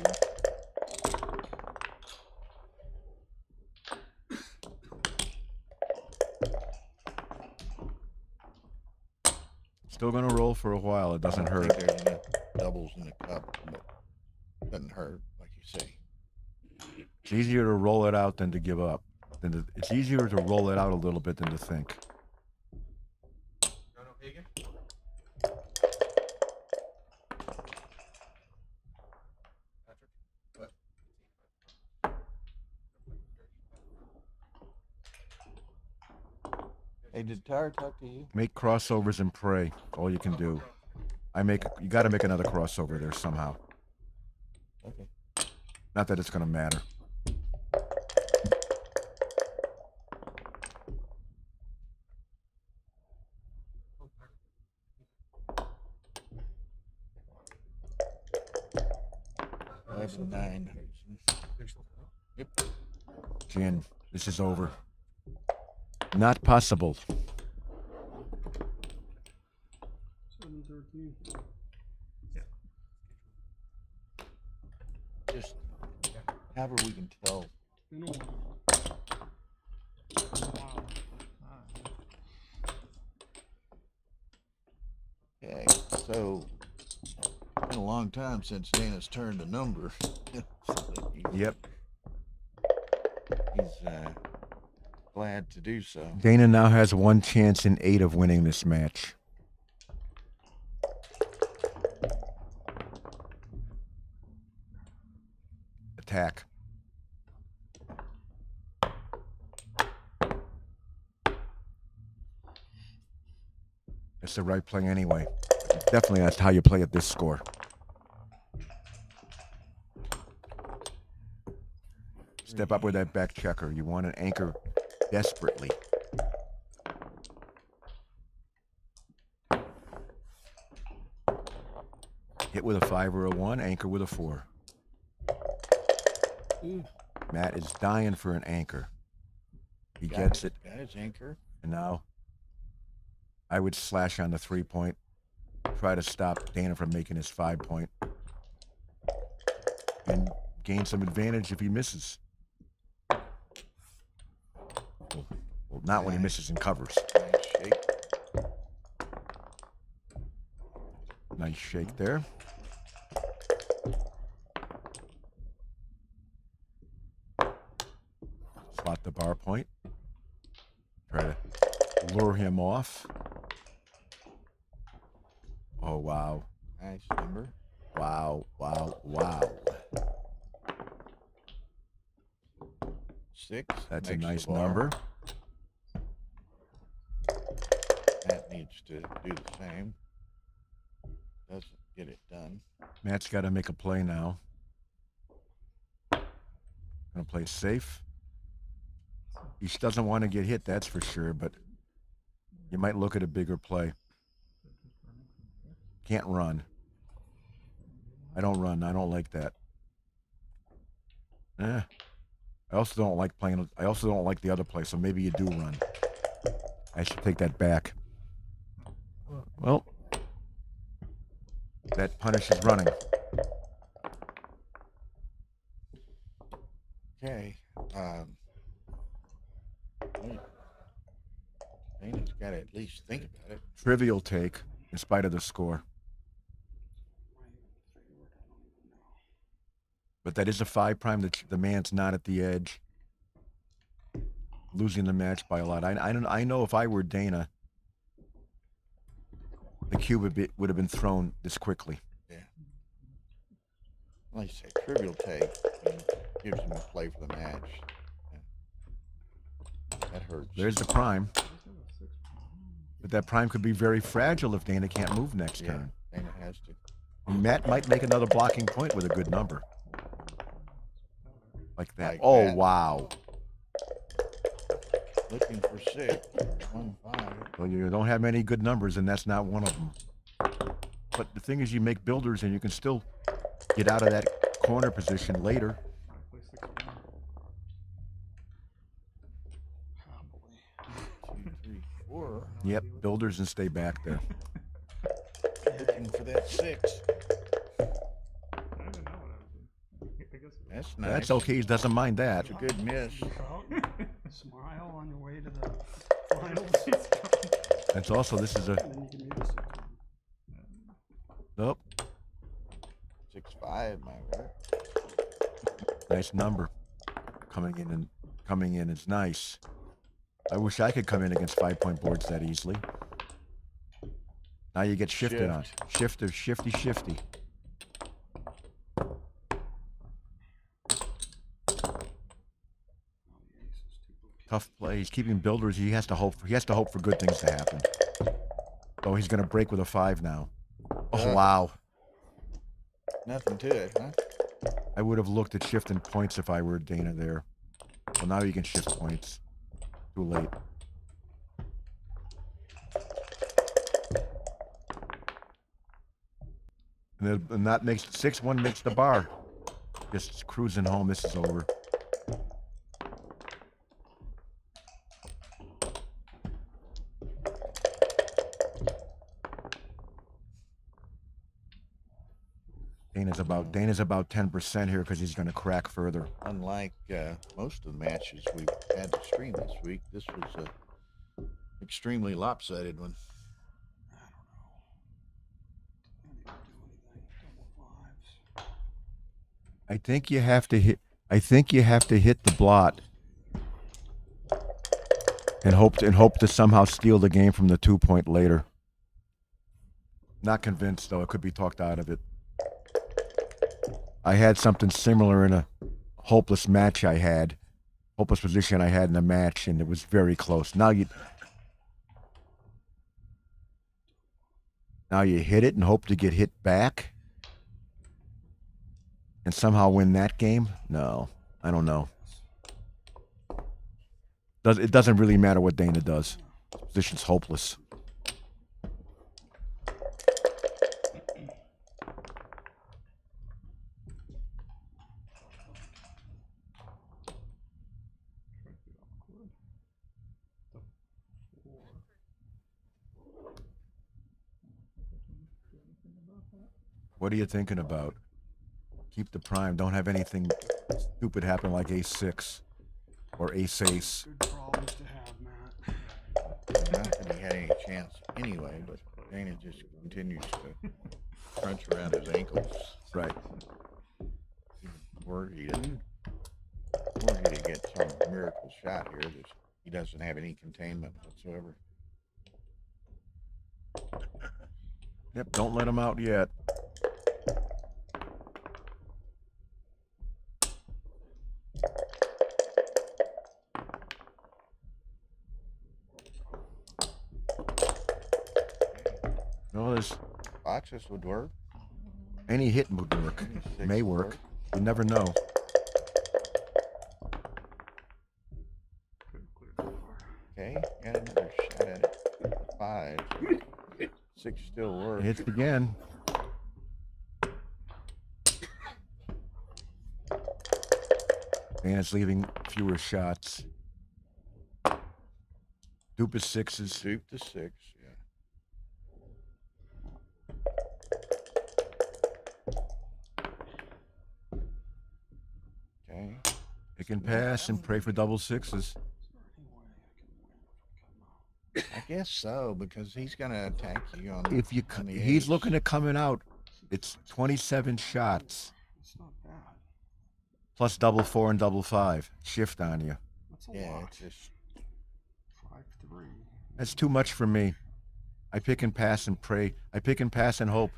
Still gonna roll for a while. It doesn't I hurt. don't think there's enough doubles in the cup, but it doesn't hurt, like you say. It's easier to roll it out than to give up. It's easier to roll it out a little bit than to think. Hey, did Tyre talk to you? Make crossovers and pray. All you can do. You got to make another crossover there somehow. Okay. Not that it's gonna matter. I have a 9. Yep. Jen, this is over. Not possible. 7-13. Just however we can tell. Been a while. Wow. Okay, so it's been a long time since Dana's turned a number. Yep. He's glad to do so. Dana now has 1 chance in 8 of winning this match. Attack. It's the right play anyway. Definitely that's how you play at this score. Step up with that back checker. You want an anchor desperately. Hit with a 5 or a 1, anchor with a 4. Matt is dying for an anchor. He gets it. Got his anchor. And now I would slash on the 3-point. Try to stop Dana from making his 5-point. And gain some advantage if he misses. Well, not when he misses and covers. Nice shake. Nice shake there. Spot the bar point. Try to lure him off. Oh, wow. Nice number. Wow, wow, wow. 6. That's a makes the nice bar. number. Matt needs to do the same. Doesn't get it done. Matt's got to make a play now. Gonna play safe. He doesn't want to get hit, that's for sure, but you might look at a bigger play. Can't run. I don't run. I don't like that. I also don't like playing. I also don't like the other play, so maybe you do run. I should take that back. Well, that punishes running. Okay. Dana's got to at least think about it. Trivial take, in spite of the score. But that is a 5 prime. The man's not at the edge. losing the match by a lot. I know if I were Dana, the cube would have been thrown this quickly. Like you say, trivial take gives him a play for the match. That hurts. There's the prime. But that prime could be very fragile if Dana can't move next Yeah, turn. Dana has to. Matt might make another blocking point with a good number. Like that. Like Oh, that. wow. Looking for 6. 1, 5. Well, you don't have many good numbers, and that's not one of them. But the thing is, you make builders, and you can still get out of that corner position later. Play 6 1. 2, 3, 4. Yep, builders and stay back there. Looking for that 6. I don't even know what I was doing. I guess That's nice. That's okay. He doesn't mind that. That's a good miss. Smile on your way to the finals. That's also, this is a, And then you can maybe nope, 6, 5 might work. nice number. Coming in is nice. I wish I could come in against 5-point boards that easily. Now you get shifted on. Shifty. Tough play. He's keeping builders. He has to hope for good things to happen. Oh, he's gonna break with a 5 now. Oh, wow. Nothing to it, huh? I would have looked at shifting points if I were Dana there. Well, now you can shift points. Too late. And that makes 6-1 makes the bar. Just cruising home. This is over. Dana's about 10% here because he's going to crack further. Unlike most of the matches we've had to stream this week, this was a extremely lopsided one. I think you have to hit the blot and hope to somehow steal the game from the 2-point later. Not convinced though. I could be talked out of it. I had something similar in a hopeless position I had in a match, and it was very close. Now you hit it and hope to get hit back and somehow win that game? No, I don't know. It doesn't really matter what Dana does. His position's hopeless. What are you thinking about? Keep the prime. Don't have anything stupid happen like ace-6 or ace-ace. good problems to have, Matt. Not that he had any chance anyway, but Dana just continues to crunch around his ankles. Right. Worried to get some miracle shot here. He doesn't have any containment whatsoever. Yep, don't let him out yet. No, there's Boxes would work. any hit would work. Six May would work. You never know. Okay, got another shot at it. 5. 6 still It works. hits again. And it's leaving fewer shots. Dupe is 6s. Soup to 6. Yeah. Okay. It can pass and pray for double 6s. I guess so, because he's gonna attack you on. If you, on the he's ace. looking at coming out. It's 27 shots It's not bad. plus double 4 and double 5 shift on you. That's a Yeah, lot. it's just That's too much for me. I pick and pass and pray. I pick and pass and hope.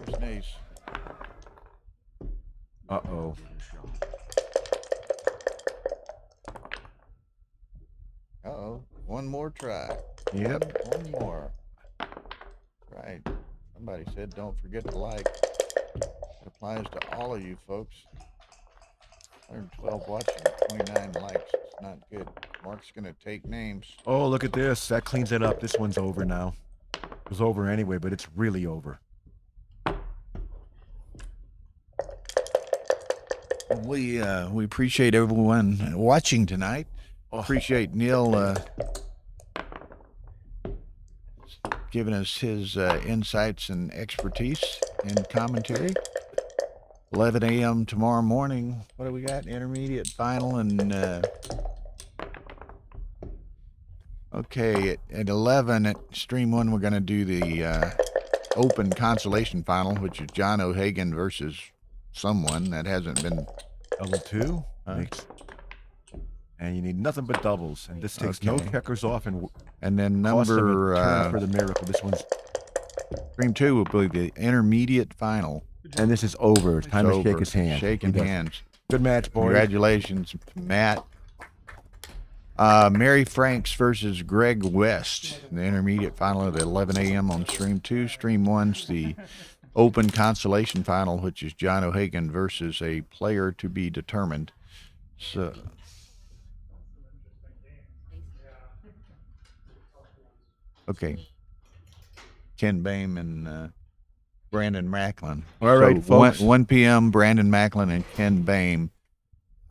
First ace. Uh-oh. Uh-oh. One more try. Yep. One more. Right. Somebody said don't forget to like. It applies to all of you folks. 112 watching, 29 likes. It's not good. Mark's going to take names. Oh, look at this. That cleans it up. This one's over now. It was over anyway, but it's really over. We appreciate everyone watching tonight. Appreciate Neil giving us his insights and expertise and commentary. 11 a.m. tomorrow morning. What do we got? Intermediate final and okay, at 11 at Stream 1 we're going to do the Open Consolation Final, which is John O'Hagan versus someone that hasn't been Double two. Mix. And you need nothing but doubles. And this takes no Okay. checkers off and then costs them a number turn for the miracle. This one's Stream 2 will be the intermediate final. and this is over. It's time It's to shake over. his hand. Shaking He does. hands. Good match, boys. Congratulations, to Matt. Mary Franks versus Greg West. The intermediate final at 11 a.m. on Stream 2. Stream 1's the Open Consolation Final, which is John O'Hagan versus a player to be determined. So, okay. Ken Bame and Brandon Macklin. All right, folks. 1 p.m. Brandon Macklin and Ken Bame.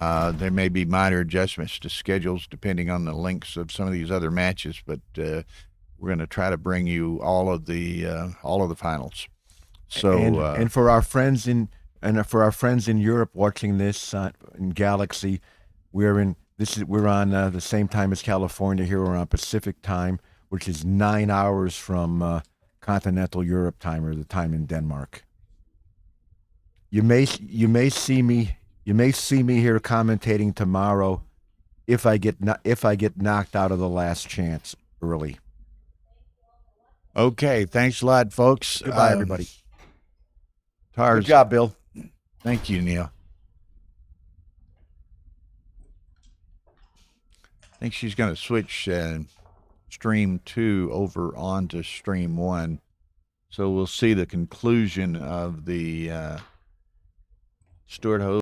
There may be minor adjustments to schedules depending on the lengths of some of these other matches, but we're going to try to bring you all of the finals. So and for our friends in Europe watching this in Galaxy, we're on the same time as California here. We're on Pacific time, which is 9 hours from continental Europe time, or the time in Denmark. You may see me here commentating tomorrow if I get knocked out of the last chance early. okay, thanks a lot, folks. Goodbye, everybody. Tars, Good job, Bill. thank you, Neil. I think she's going to switch Stream 2 over onto Stream 1. So we'll see the conclusion of the Stuart Ho